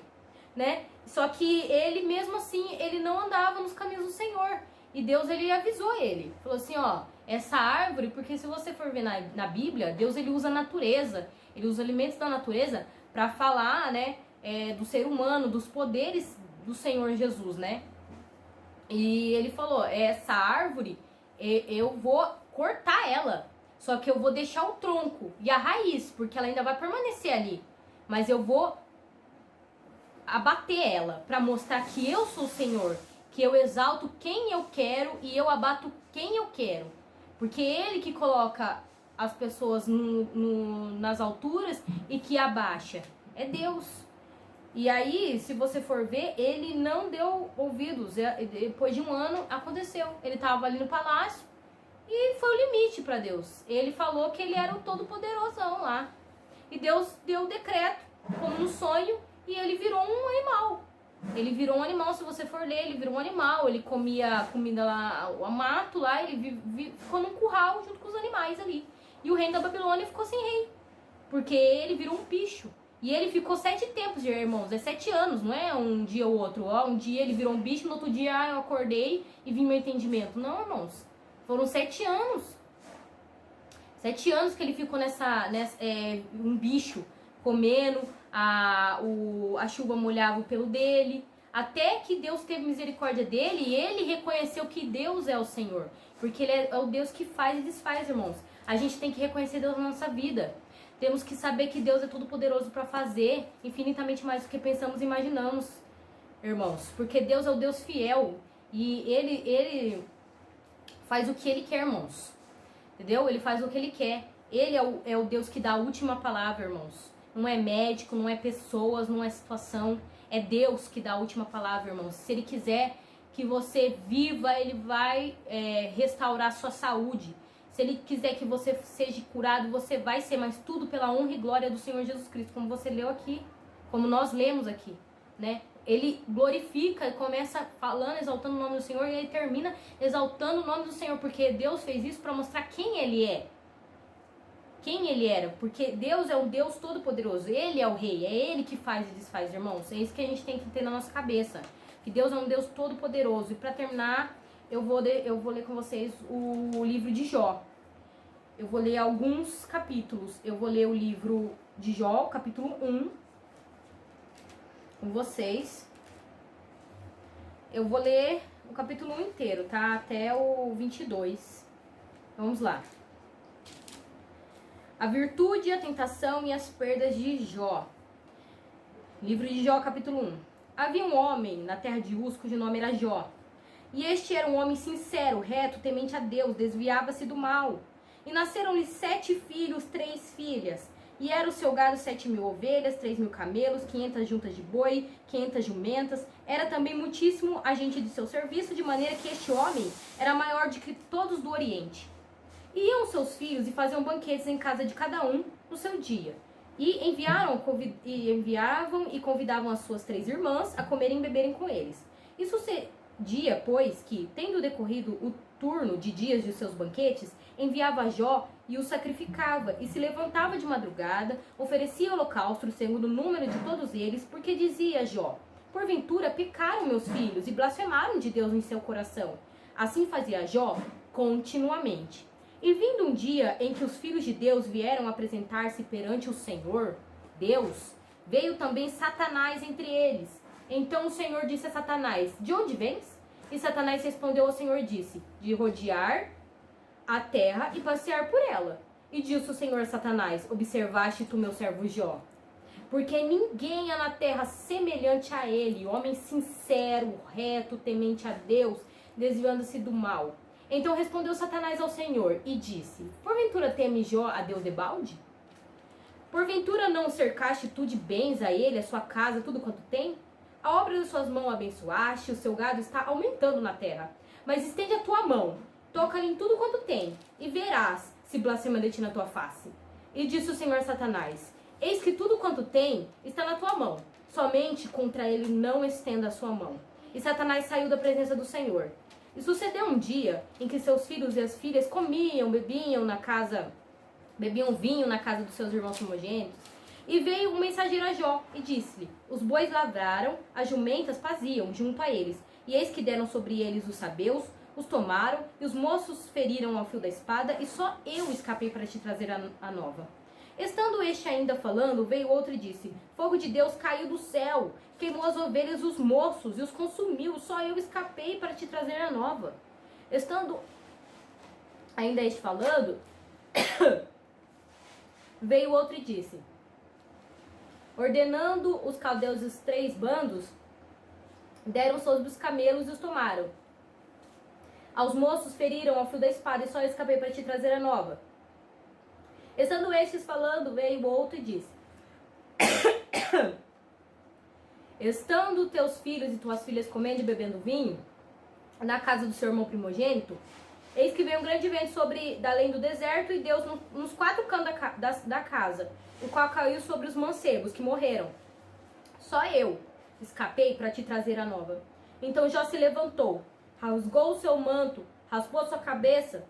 né? Só que ele mesmo assim, ele não andava nos caminhos do Senhor. E Deus, ele avisou ele, falou assim, ó, essa árvore, porque se você for ver na Bíblia, Deus, ele usa a natureza, ele usa alimentos da natureza para falar, né, do ser humano, dos poderes do Senhor Jesus, né? E ele falou, essa árvore, eu vou cortar ela, só que eu vou deixar o tronco e a raiz, porque ela ainda vai permanecer ali, mas eu vou abater ela, para mostrar que eu sou o Senhor, que eu exalto quem eu quero e eu abato quem eu quero. Porque Ele que coloca as pessoas nas alturas e que abaixa. É Deus. E aí, se você for ver, ele não deu ouvidos. Depois de um ano, aconteceu. Ele estava ali no palácio e foi o limite para Deus. Ele falou que ele era o todo-poderosão lá. E Deus deu o decreto, como no sonho, e ele virou um animal. Ele virou um animal, se você for ler, ele virou um animal. Ele comia comida lá, o mato lá, ele ficou num curral junto com os animais ali. E o reino da Babilônia ficou sem rei, porque ele virou um bicho. E ele ficou 7 tempos, irmãos, é 7 anos, não é um dia ou outro. Ó, um dia ele virou um bicho, no outro dia eu acordei e vi meu entendimento. Não, irmãos, foram 7 anos. 7 anos que ele ficou um bicho, comendo, a chuva molhava o pelo dele, até que Deus teve misericórdia dele e ele reconheceu que Deus é o Senhor. Porque ele é o Deus que faz e desfaz, irmãos. A gente tem que reconhecer Deus na nossa vida. Temos que saber que Deus é todo poderoso para fazer infinitamente mais do que pensamos e imaginamos, irmãos. Porque Deus é o Deus fiel e Ele faz o que Ele quer, irmãos. Entendeu? Ele faz o que Ele quer. Ele é o Deus que dá a última palavra, irmãos. Não é médico, não é pessoas, não é situação. É Deus que dá a última palavra, irmãos. Se Ele quiser que você viva, Ele vai restaurar a sua saúde. Se Ele quiser que você seja curado, você vai ser, mas tudo pela honra e glória do Senhor Jesus Cristo, como você leu aqui, como nós lemos aqui, né? Ele glorifica e começa falando, exaltando o nome do Senhor, e ele termina exaltando o nome do Senhor, porque Deus fez isso para mostrar quem Ele é. Quem Ele era, porque Deus é um Deus todo-poderoso, Ele é o Rei, é Ele que faz e desfaz, irmãos. É isso que a gente tem que ter na nossa cabeça, que Deus é um Deus todo-poderoso. E para terminar, eu vou ler com vocês o livro de Jó. Eu vou ler alguns capítulos. Eu vou ler o livro de Jó, capítulo 1, com vocês. Eu vou ler o capítulo 1 inteiro, tá? Até o 22. Vamos lá. A virtude, a tentação e as perdas de Jó. Livro de Jó, capítulo 1. Havia um homem na terra de Uz, cujo nome era Jó. E este era um homem sincero, reto, temente a Deus, desviava-se do mal. E nasceram-lhe 7 filhos, 3 filhas. E era o seu gado 7.000 ovelhas, 3.000 camelos, 500 juntas de boi, 500 jumentas. Era também muitíssimo a gente de seu serviço, de maneira que este homem era maior do que todos do Oriente. E iam seus filhos e faziam banquetes em casa de cada um no seu dia. E enviavam e convidavam as suas 3 irmãs a comerem e beberem com eles. E sucedia, pois, que, tendo decorrido o turno de dias de seus banquetes, enviava a Jó e o sacrificava, e se levantava de madrugada, oferecia holocausto segundo o número de todos eles, porque dizia Jó: porventura pecaram meus filhos e blasfemaram de Deus em seu coração. Assim fazia Jó continuamente. E vindo um dia em que os filhos de Deus vieram apresentar-se perante o Senhor, Deus, veio também Satanás entre eles. Então o Senhor disse a Satanás: de onde vens? E Satanás respondeu ao Senhor e disse: de rodear a terra e passear por ela. E disse o Senhor a Satanás: observaste tu meu servo Jó? Porque ninguém há na terra semelhante a ele, homem sincero, reto, temente a Deus, desviando-se do mal. Então respondeu Satanás ao Senhor e disse: porventura teme Jó a Deus debalde? Porventura não cercaste tu de bens a ele, a sua casa, tudo quanto tem? A obra de suas mãos abençoaste, o seu gado está aumentando na terra. Mas estende a tua mão, toca-lhe em tudo quanto tem, e verás se blasfema de ti na tua face. E disse o Senhor a Satanás: eis que tudo quanto tem está na tua mão, somente contra ele não estenda a sua mão. E Satanás saiu da presença do Senhor. E sucedeu um dia em que seus filhos e as filhas bebiam vinho na casa dos seus irmãos primogênitos. E veio um mensageiro a Jó e disse-lhe: os bois lavraram, as jumentas paziam junto a eles. E eis que deram sobre eles os sabeus, os tomaram, e os moços feriram ao fio da espada, e só eu escapei para te trazer a nova. Estando este ainda falando, veio outro e disse: fogo de Deus caiu do céu, queimou as ovelhas e os moços, e os consumiu, só eu escapei para te trazer a nova. Estando ainda este falando, veio outro e disse: Ordenando os caldeus os 3 bandos, deram sobre os camelos e os tomaram. Aos moços feriram ao fio da espada, e só escapei para te trazer a nova. Estando estes falando, veio o outro e disse: Estando teus filhos e tuas filhas comendo e bebendo vinho na casa do seu irmão primogênito, eis que veio um grande vento da além do deserto, e Deus nos 4 cantos da casa, o qual caiu sobre os mancebos, que morreram. Só eu escapei para te trazer a nova. Então Jó se levantou, rasgou o seu manto, raspou a sua cabeça,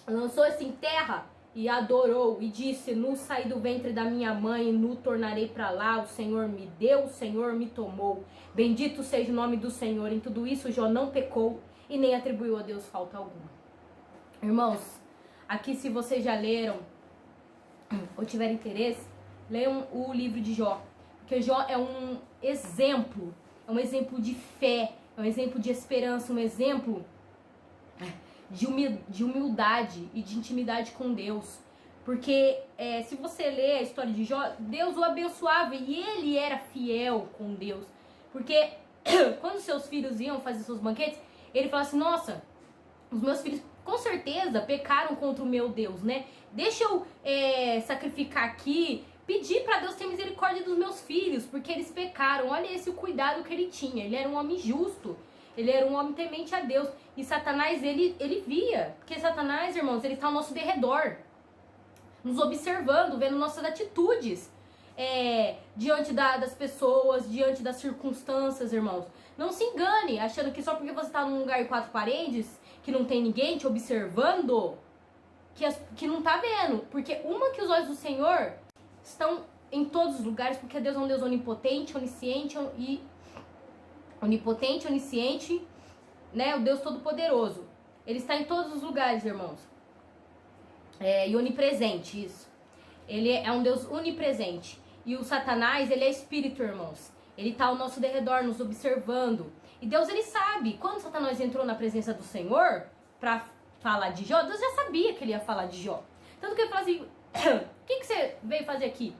lançou-se em terra e adorou, e disse: Nu saí do ventre da minha mãe, e nu tornarei para lá. O Senhor me deu, o Senhor me tomou. Bendito seja o nome do Senhor. Em tudo isso Jó não pecou e nem atribuiu a Deus falta alguma. Irmãos, aqui, se vocês já leram ou tiverem interesse, leiam o livro de Jó, porque Jó é um exemplo de fé, é um exemplo de esperança, um exemplo de humildade e de intimidade com Deus. Porque se você ler a história de Jó, Deus o abençoava e ele era fiel com Deus. Porque quando seus filhos iam fazer seus banquetes, ele falava assim: nossa, os meus filhos com certeza pecaram contra o meu Deus, né? Deixa eu sacrificar aqui, pedir para Deus ter misericórdia dos meus filhos, porque eles pecaram. Olha esse o cuidado que ele tinha. Ele era um homem justo, ele era um homem temente a Deus. E Satanás, ele via, porque Satanás, irmãos, ele está ao nosso derredor, nos observando, vendo nossas atitudes diante das pessoas, diante das circunstâncias, irmãos. Não se engane, achando que só porque você está num lugar de 4 paredes, que não tem ninguém te observando, que não tá vendo. Porque que os olhos do Senhor estão em todos os lugares, porque Deus é um Deus onipotente, onisciente e onisciente, né? O Deus Todo-Poderoso. Ele está em todos os lugares, irmãos. E onipresente, isso. Ele é um Deus onipresente. E o Satanás, ele é espírito, irmãos. Ele está ao nosso derredor, nos observando. E Deus, ele sabe. Quando Satanás entrou na presença do Senhor para falar de Jó, Deus já sabia que ele ia falar de Jó. Tanto que ele falou assim: o que você veio fazer aqui?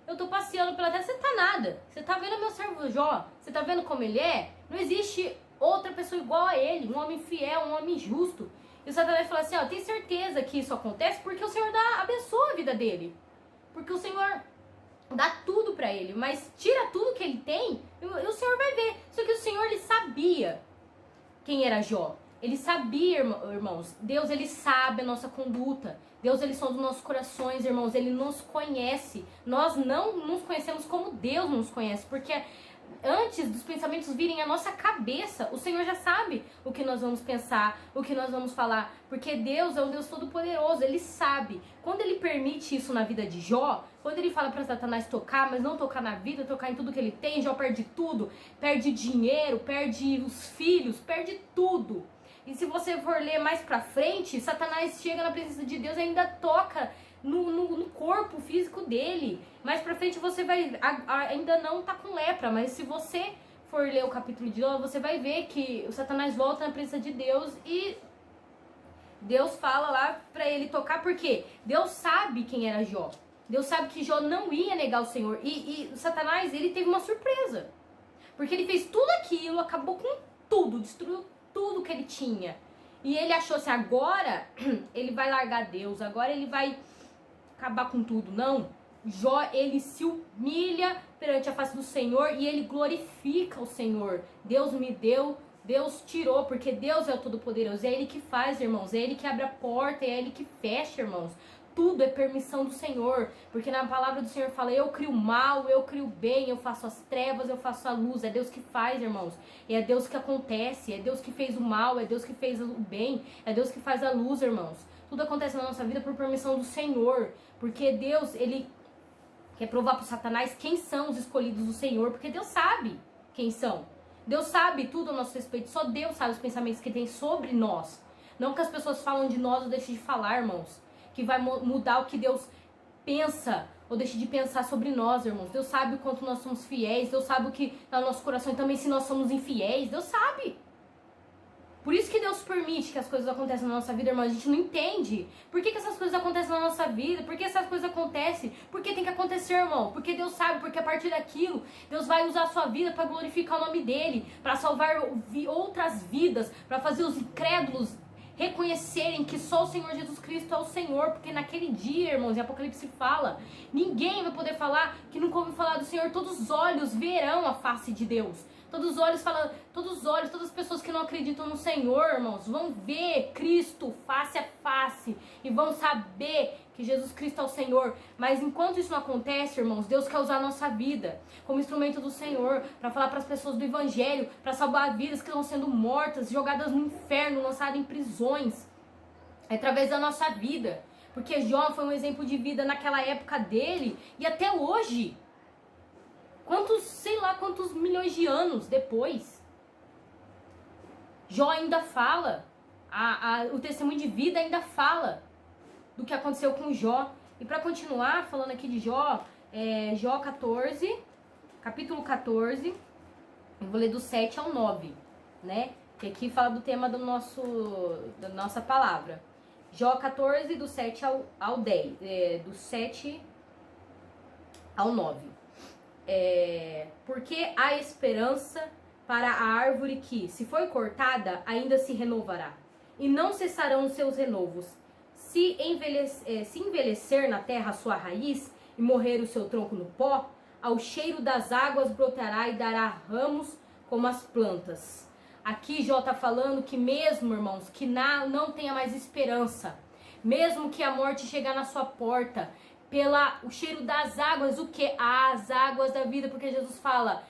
Eu tô passeando pela terra. Você tá nada. Você tá vendo meu servo Jó? Você tá vendo como ele é? Não existe outra pessoa igual a ele. Um homem fiel, um homem justo. E o Satanás fala assim: tem certeza que isso acontece? Porque o Senhor abençoa a vida dele. Porque o Senhor dá tudo pra ele. Mas tira tudo que ele tem e o Senhor vai ver. Só que o Senhor, ele sabia quem era Jó. Ele sabia, irmãos. Deus, ele sabe a nossa conduta. Deus, ele sonda os nossos corações, irmãos. Ele nos conhece. Nós não nos conhecemos como Deus nos conhece. Porque antes dos pensamentos virem à nossa cabeça, o Senhor já sabe o que nós vamos pensar, o que nós vamos falar. Porque Deus é um Deus todo-poderoso. Ele sabe. Quando ele permite isso na vida de Jó, quando ele fala para Satanás tocar, mas não tocar na vida, tocar em tudo que ele tem, Jó perde tudo. Perde dinheiro, perde os filhos, perde tudo. E se você for ler mais pra frente, Satanás chega na presença de Deus e ainda toca no corpo físico dele. Mais pra frente você vai, ainda não tá com lepra, mas se você for ler o capítulo de Jó, você vai ver que o Satanás volta na presença de Deus e Deus fala lá pra ele tocar, porque Deus sabe quem era Jó. Deus sabe que Jó não ia negar o Senhor. E o Satanás, ele teve uma surpresa. Porque ele fez tudo aquilo, acabou com tudo, destruiu tudo que ele tinha. E ele achou assim: agora ele vai largar Deus, agora ele vai acabar com tudo. Não. Jó, ele se humilha perante a face do Senhor e ele glorifica o Senhor. Deus me deu, Deus tirou, porque Deus é o Todo-Poderoso. É Ele que faz, irmãos. É Ele que abre a porta, é Ele que fecha, irmãos. Tudo é permissão do Senhor, porque na palavra do Senhor fala: eu crio o mal, eu crio o bem, eu faço as trevas, eu faço a luz. É Deus que faz, irmãos. E é Deus que acontece, é Deus que fez o mal, é Deus que fez o bem, é Deus que faz a luz, irmãos. Tudo acontece na nossa vida por permissão do Senhor, porque Deus, ele quer provar para o Satanás quem são os escolhidos do Senhor, porque Deus sabe quem são. Deus sabe tudo a nosso respeito, só Deus sabe os pensamentos que tem sobre nós. Não que as pessoas falam de nós ou deixem de falar, irmãos, que vai mudar o que Deus pensa ou deixe de pensar sobre nós, irmãos. Deus sabe o quanto nós somos fiéis, Deus sabe o que está no nosso coração e também se nós somos infiéis, Deus sabe. Por isso que Deus permite que as coisas aconteçam na nossa vida, irmão. A gente não entende. Por que essas coisas acontecem na nossa vida? Por que essas coisas acontecem? Por que tem que acontecer, irmão? Porque Deus sabe, porque a partir daquilo, Deus vai usar a sua vida para glorificar o nome dele, para salvar outras vidas, para fazer os incrédulos reconhecerem que só o Senhor Jesus Cristo é o Senhor, porque naquele dia, irmãos, em Apocalipse fala, ninguém vai poder falar que nunca ouviu falar do Senhor, todos os olhos verão a face de Deus. Todos os olhos falam, todas as pessoas que não acreditam no Senhor, irmãos, vão ver Cristo face a face e vão saber que Jesus Cristo é o Senhor. Mas enquanto isso não acontece, irmãos, Deus quer usar a nossa vida como instrumento do Senhor para falar para as pessoas do Evangelho, para salvar vidas que estão sendo mortas, jogadas no inferno, lançadas em prisões, através da nossa vida. Porque Jó foi um exemplo de vida naquela época dele e até hoje. Sei lá quantos milhões de anos depois, Jó ainda fala, o testemunho de vida ainda fala do que aconteceu com Jó. E para continuar falando aqui de Jó, Jó 14, capítulo 14, eu vou ler do 7 ao 9, né? Que aqui fala do tema da nossa palavra. Jó 14, do 7 ao 10, do 7 ao 9. Porque há esperança para a árvore que, se foi cortada, ainda se renovará, e não cessarão os seus renovos. Se envelhecer na terra a sua raiz, e morrer o seu tronco no pó, ao cheiro das águas brotará e dará ramos como as plantas. Aqui Jó está falando que mesmo, irmãos, que não tenha mais esperança, mesmo que a morte chegar na sua porta, o cheiro das águas, o que? As águas da vida, porque Jesus fala,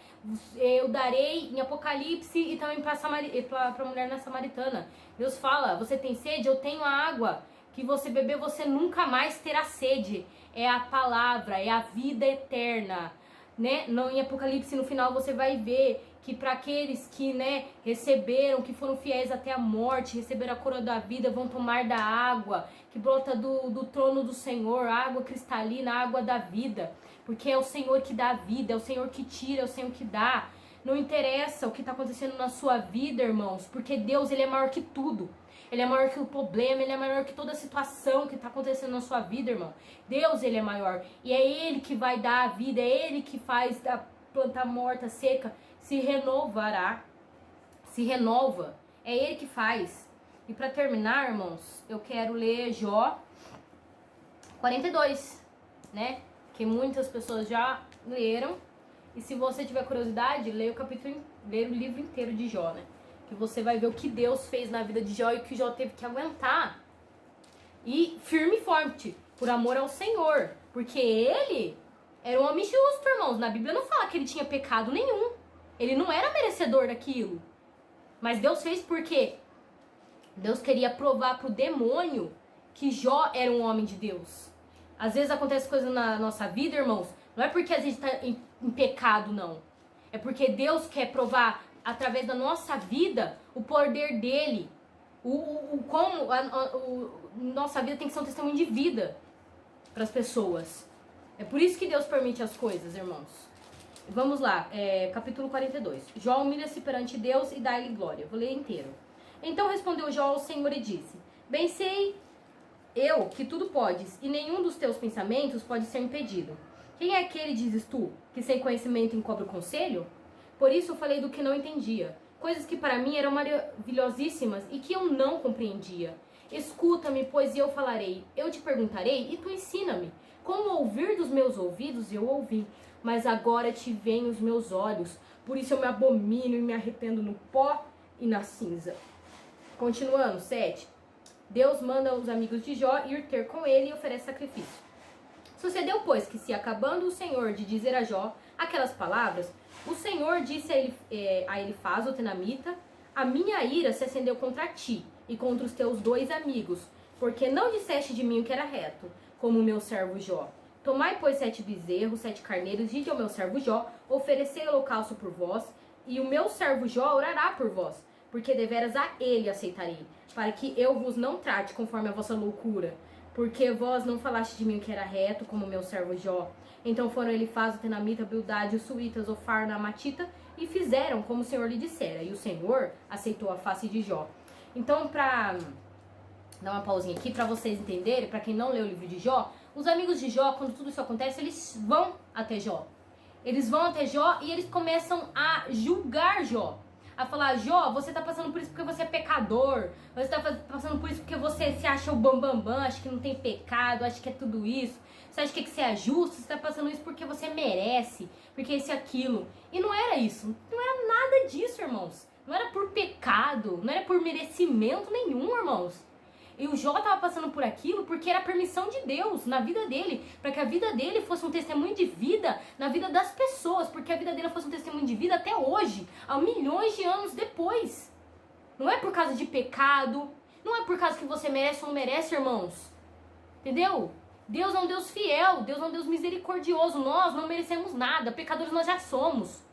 eu darei em Apocalipse e também para a mulher na Samaritana. Deus fala, você tem sede? Eu tenho a água, que você beber você nunca mais terá sede. É a palavra, é a vida eterna, né? Não, em Apocalipse no final você vai ver que para aqueles que, né, receberam, que foram fiéis até a morte, receberam a coroa da vida, vão tomar da água que brota do trono do Senhor, água cristalina, água da vida, porque é o Senhor que dá a vida, é o Senhor que tira, é o Senhor que dá. Não interessa o que está acontecendo na sua vida, irmãos, porque Deus, ele é maior que tudo. Ele é maior que o problema, ele é maior que toda a situação que está acontecendo na sua vida, irmão. Deus, ele é maior. E é ele que vai dar a vida, é ele que faz a planta morta, seca, se renovará. Se renova. É ele que faz. E para terminar, irmãos, eu quero ler Jó 42, né? Que muitas pessoas já leram. E se você tiver curiosidade, leia o livro inteiro de Jó, né? Que você vai ver o que Deus fez na vida de Jó e o que Jó teve que aguentar. E firme e forte, por amor ao Senhor. Porque ele era um homem justo, irmãos. Na Bíblia não fala que ele tinha pecado nenhum. Ele não era merecedor daquilo. Mas Deus fez porque Deus queria provar pro demônio que Jó era um homem de Deus. Às vezes acontece coisa na nossa vida, irmãos. Não é porque a gente está em pecado, não. É porque Deus quer provar através da nossa vida o poder dele. Como nossa vida tem que ser um testemunho de vida para as pessoas. É por isso que Deus permite as coisas, irmãos. Vamos lá, capítulo 42. Jó humilha-se perante Deus e dá-lhe glória. Vou ler inteiro. Então respondeu Jó ao Senhor e disse: Bem sei eu que tudo podes, e nenhum dos teus pensamentos pode ser impedido. Quem é aquele, dizes tu, que sem conhecimento encobre o conselho? Por isso eu falei do que não entendia, coisas que para mim eram maravilhosíssimas e que eu não compreendia. Escuta-me, pois eu falarei. Eu te perguntarei e tu ensina-me. Como ouvir dos meus ouvidos, eu ouvi, mas agora te veem os meus olhos. Por isso eu me abomino e me arrependo no pó e na cinza. Continuando, 7. Deus manda os amigos de Jó ir ter com ele e oferece sacrifício. Sucedeu, pois, que se acabando o Senhor de dizer a Jó aquelas palavras, o Senhor disse a Elifaz, o tenamita: A minha ira se acendeu contra ti e contra os teus 2 amigos, porque não disseste de mim o que era reto, como o meu servo Jó. Tomai, pois, 7 bezerros, 7 carneiros, e ao meu servo Jó, oferecei holocausto por vós, e o meu servo Jó orará por vós, porque deveras a ele aceitarei, para que eu vos não trate conforme a vossa loucura, porque vós não falaste de mim o que era reto, como meu servo Jó. Então foram Elifaz, o tenamita, Bildade, os suítas, Ofar, Namatita, e fizeram como o Senhor lhe dissera, e o Senhor aceitou a face de Jó. Então, pra dar uma pausinha aqui, pra vocês entenderem, pra quem não leu o livro de Jó, os amigos de Jó, quando tudo isso acontece, eles vão até Jó. Eles vão até Jó e eles começam a julgar Jó. A falar, Jó, você tá passando por isso porque você é pecador. Você tá passando por isso porque você se acha o bambambam, acha que não tem pecado, acha que é tudo isso. Você acha que você é justo, você tá passando isso porque você merece, porque isso e aquilo. E não era isso. Não era nada disso, irmãos. Não era por pecado, não era por merecimento nenhum, irmãos. E o Jó estava passando por aquilo porque era a permissão de Deus na vida dele, para que a vida dele fosse um testemunho de vida na vida das pessoas, porque a vida dele fosse um testemunho de vida até hoje, há milhões de anos depois. Não é por causa de pecado, não é por causa que você merece ou não merece, irmãos. Entendeu? Deus é um Deus fiel, Deus é um Deus misericordioso, nós não merecemos nada, pecadores nós já somos.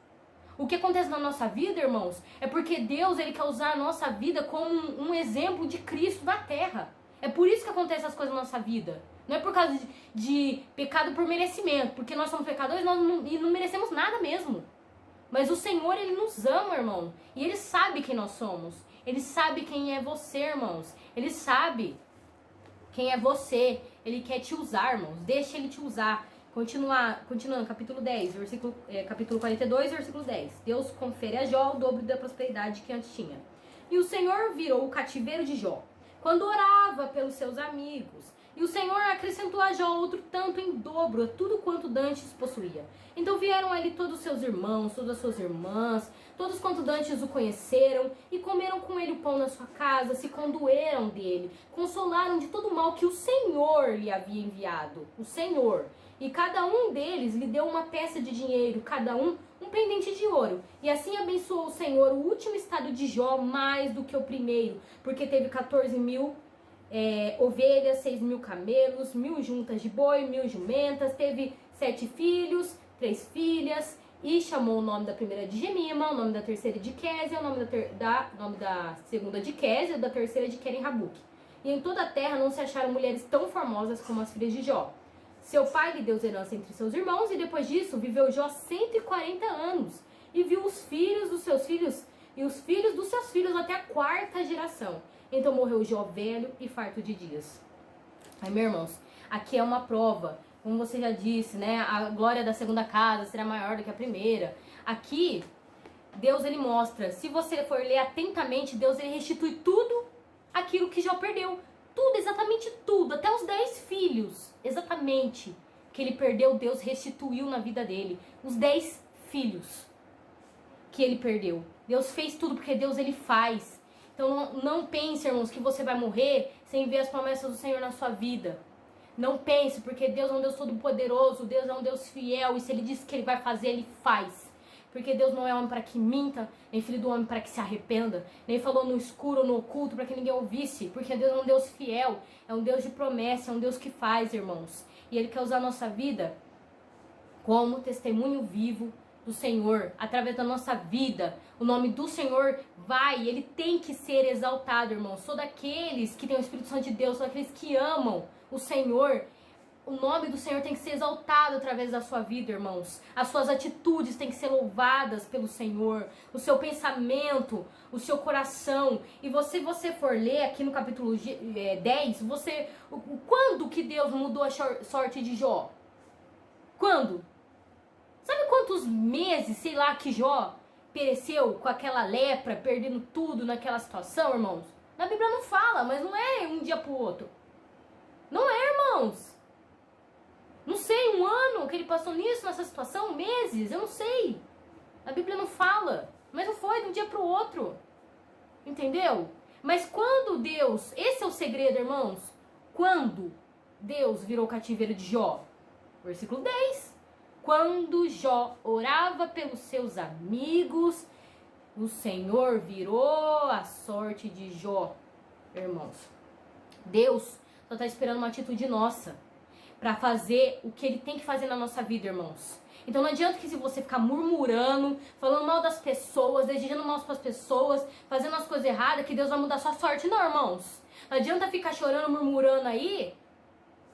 O que acontece na nossa vida, irmãos, é porque Deus ele quer usar a nossa vida como um exemplo de Cristo na terra. É por isso que acontecem as coisas na nossa vida. Não é por causa de pecado por merecimento, porque nós somos pecadores e não merecemos nada mesmo. Mas o Senhor, ele nos ama, irmão. E ele sabe quem nós somos. Ele sabe quem é você, irmãos. Ele sabe quem é você. Ele quer te usar, irmãos. Deixa ele te usar. Continuando, capítulo 10, capítulo 42, versículo 10. Deus confere a Jó o dobro da prosperidade que antes tinha. E o Senhor virou o cativeiro de Jó, quando orava pelos seus amigos. E o Senhor acrescentou a Jó outro tanto em dobro a tudo quanto dantes possuía. Então vieram ali todos os seus irmãos, todas as suas irmãs, todos quanto dantes o conheceram, e comeram com ele o pão na sua casa, se condoeram dele, consolaram de todo o mal que o Senhor lhe havia enviado. O Senhor. E cada um deles lhe deu uma peça de dinheiro, cada um pendente de ouro. E assim abençoou o Senhor o último estado de Jó mais do que o primeiro, porque teve 14.000 ovelhas, 6.000 camelos, 1.000 juntas de boi, 1.000 jumentas, teve 7 filhos, 3 filhas, e chamou o nome da primeira de Gemima, o nome da terceira de Késia, o nome da segunda de Késia, e da terceira de Queren-Habuque. E em toda a terra não se acharam mulheres tão formosas como as filhas de Jó. Seu pai lhe deu herança entre seus irmãos, e depois disso viveu Jó 140 anos, e viu os filhos dos seus filhos e os filhos dos seus filhos até a 4ª geração. Então morreu Jó velho e farto de dias. Aí, meus irmãos, aqui é uma prova, como você já disse, né? A glória da segunda casa será maior do que a primeira. Aqui, Deus ele mostra, se você for ler atentamente, Deus ele restitui tudo aquilo que Jó perdeu. Tudo, exatamente tudo, até os 10 filhos, exatamente, que ele perdeu, Deus restituiu na vida dele. Os 10 filhos que ele perdeu. Deus fez tudo porque Deus ele faz. Então não pense, irmãos, que você vai morrer sem ver as promessas do Senhor na sua vida. Não pense, porque Deus é um Deus todo poderoso, Deus é um Deus fiel, e se ele disse que ele vai fazer, ele faz. Porque Deus não é homem para que minta, nem filho do homem para que se arrependa, nem falou no escuro ou no oculto para que ninguém ouvisse, porque Deus é um Deus fiel, é um Deus de promessa, é um Deus que faz, irmãos. E ele quer usar a nossa vida como testemunho vivo do Senhor, através da nossa vida. O nome do Senhor ele tem que ser exaltado, irmãos. Sou daqueles que têm o Espírito Santo de Deus, sou daqueles que amam o Senhor. O nome do Senhor tem que ser exaltado através da sua vida, irmãos. As suas atitudes têm que ser louvadas pelo Senhor. O seu pensamento, o seu coração. E se você for ler aqui no capítulo 10, quando que Deus mudou a sorte de Jó? Quando? Sabe quantos meses, sei lá, que Jó pereceu com aquela lepra, perdendo tudo naquela situação, irmãos? Na Bíblia não fala, mas não é um dia pro outro. Não é, irmãos. Não sei, um ano que ele passou nessa situação, meses, eu não sei. A Bíblia não fala, mas não foi de um dia para o outro. Entendeu? Mas quando Deus, esse é o segredo, irmãos. Quando Deus virou o cativeiro de Jó? Versículo 10. Quando Jó orava pelos seus amigos, o Senhor virou a sorte de Jó. Irmãos, Deus só está esperando uma atitude nossa para fazer o que ele tem que fazer na nossa vida, irmãos. Então não adianta que se você ficar murmurando, falando mal das pessoas, desejando mal para as pessoas, fazendo as coisas erradas, que Deus vai mudar sua sorte. Não, irmãos. Não adianta ficar chorando, murmurando aí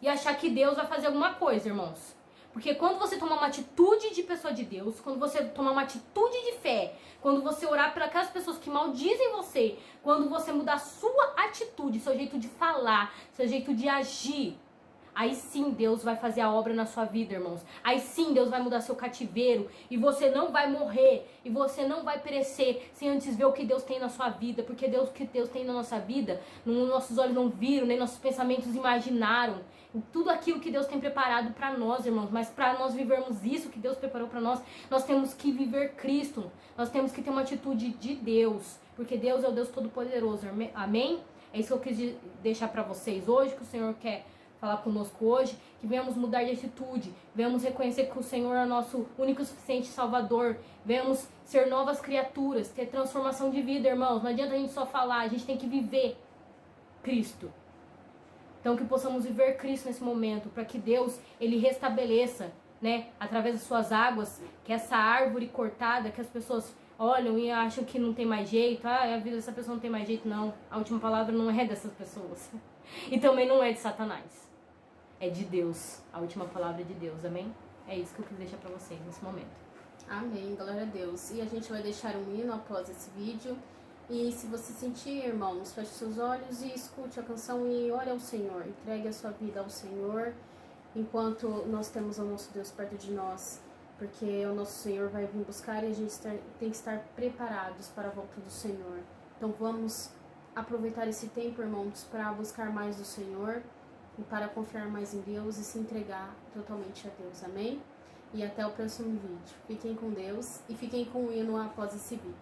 e achar que Deus vai fazer alguma coisa, irmãos. Porque quando você tomar uma atitude de pessoa de Deus, quando você tomar uma atitude de fé, quando você orar por aquelas pessoas que maldizem você, quando você mudar a sua atitude, seu jeito de falar, seu jeito de agir, aí sim Deus vai fazer a obra na sua vida, irmãos. Aí sim Deus vai mudar seu cativeiro e você não vai morrer e você não vai perecer sem antes ver o que Deus tem na sua vida. Porque o que Deus tem na nossa vida, nossos olhos não viram, nem nossos pensamentos imaginaram. Tudo aquilo que Deus tem preparado para nós, irmãos. Mas para nós vivermos isso que Deus preparou para nós, nós temos que viver Cristo. Nós temos que ter uma atitude de Deus. Porque Deus é o Deus Todo-Poderoso. Amém? É isso que eu quis deixar para vocês hoje, que o Senhor quer falar conosco hoje, que venhamos mudar de atitude, venhamos reconhecer que o Senhor é nosso único e suficiente Salvador, venhamos ser novas criaturas, ter transformação de vida, irmãos. Não adianta a gente só falar, a gente tem que viver Cristo. Então que possamos viver Cristo nesse momento, para que Deus, Ele restabeleça, né, através das suas águas, que essa árvore cortada, que as pessoas olham e acham que não tem mais jeito, a vida dessa pessoa não tem mais jeito, não. A última palavra não é dessas pessoas. E também não é de Satanás. É de Deus. A última palavra é de Deus, amém? É isso que eu quis deixar pra vocês nesse momento. Amém, glória a Deus. E a gente vai deixar um hino após esse vídeo. E se você sentir, irmãos, feche seus olhos e escute a canção e ore ao Senhor. Entregue a sua vida ao Senhor, enquanto nós temos o nosso Deus perto de nós. Porque o nosso Senhor vai vir buscar e a gente tem que estar preparados para a volta do Senhor. Então vamos aproveitar esse tempo, irmãos, para buscar mais do Senhor e para confiar mais em Deus e se entregar totalmente a Deus, amém? E até o próximo vídeo. Fiquem com Deus e fiquem com o hino após esse vídeo.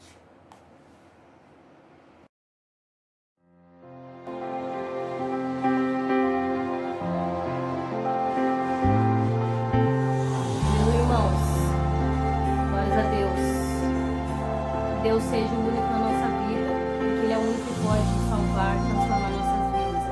Meu irmãos, glórias a Deus. Que Deus seja o único na nossa vida, porque Ele é o único que pode nos salvar, transformar nossas vidas,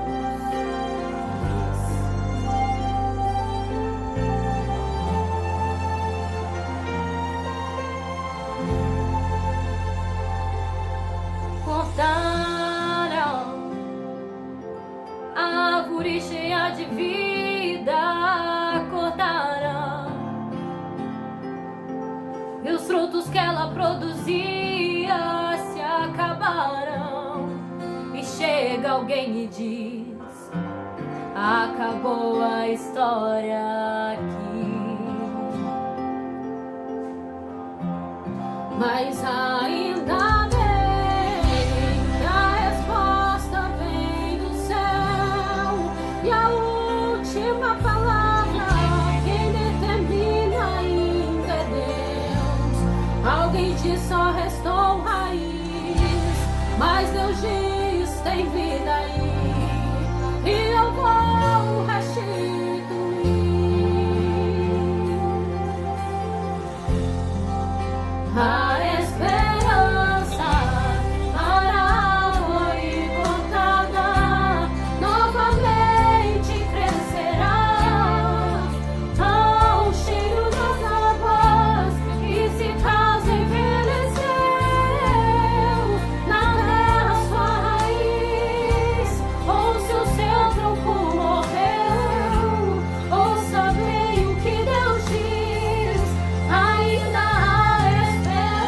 cortaram a árvore cheia de vida, cortaram, e os frutos que ela produzia se acabaram. E chega alguém e diz: acabou a história aqui. Mas ainda bem que a resposta vem do céu, e a última palavra quem determina ainda é Deus. Alguém diz só restou raiz, mas Deus diz tem vida aí, e eu vou restituir. A esperança para a árvore cortada novamente crescerá ao cheiro das águas, e se caso envelheceu na terra sua raiz, ou se o seu tronco morreu, ouça bem o que Deus diz: ainda há esperança.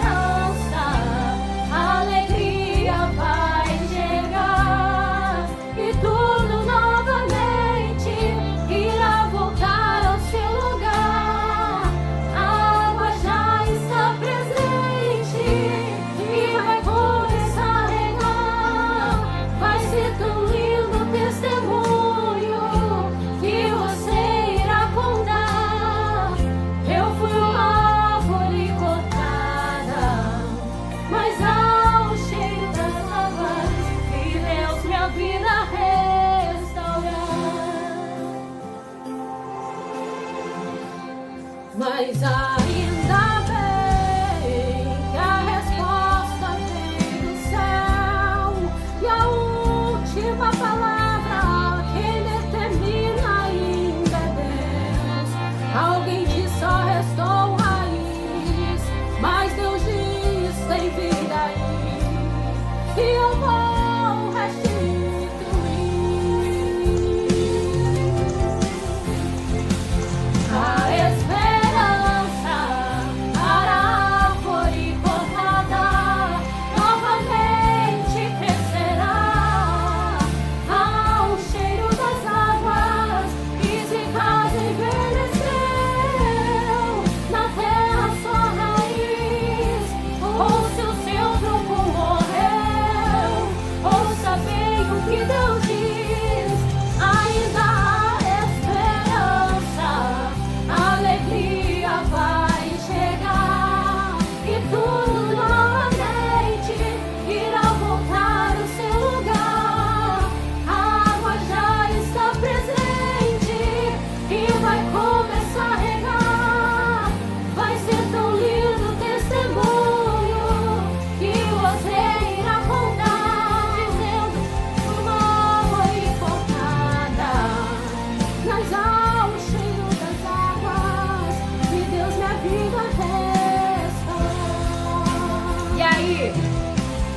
aí.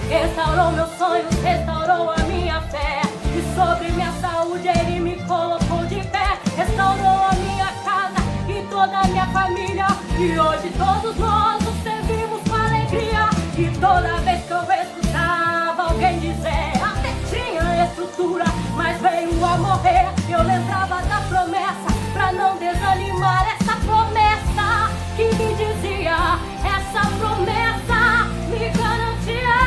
Restaurou meus sonhos, restaurou a minha fé. E sobre minha saúde Ele me colocou de pé. Restaurou a minha casa e toda a minha família. E hoje todos nós o servimos com alegria. E toda vez que eu escutava alguém dizer, até tinha estrutura, mas veio a morrer, eu lembrava da promessa, pra não desanimar. Essa promessa que me dizia, essa promessa me garantia.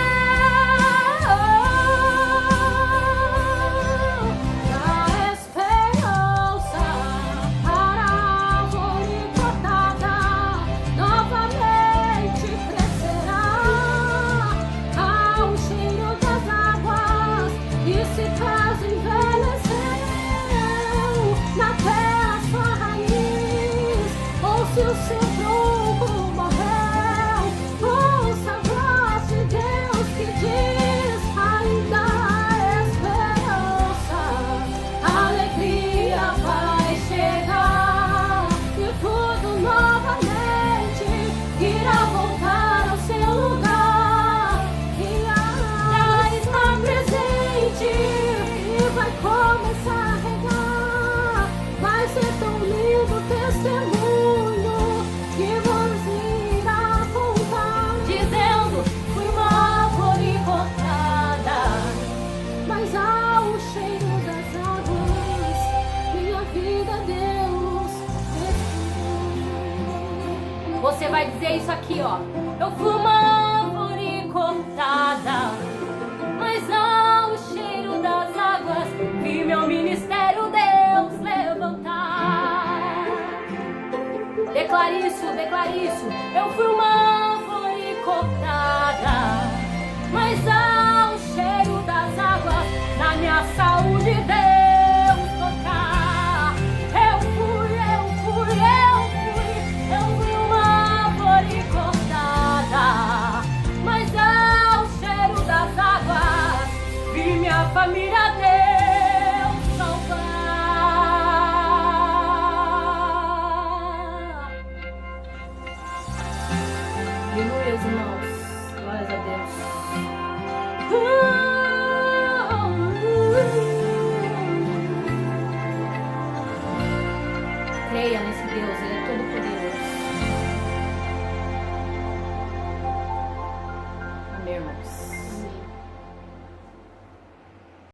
Se o seu tronco morreu, ouça a voz de Deus que diz: ainda há esperança, a alegria vai chegar e tudo novamente irá voltar ao seu lugar. E ela está presente e vai começar a regar. Vai ser tão lindo o testemunho que vamos irá contar, dizendo: fui uma árvore cortada, mas ao cheiro das águas minha vida Deus responde. Você vai dizer isso aqui, ó. Eu fui uma árvore cortada, mas ao cheiro das águas vi meu ministério Deus levantar. Declare isso, declare isso. Eu fui uma árvore cortada, mas ao cheiro das águas na minha saúde Deus tocar. Eu fui uma árvore cortada, mas ao cheiro das águas vi minha família Deus salvar. Aleluia, irmãos. Glórias a Deus. Creia nesse Deus, Ele é todo poderoso. Amém, irmãos.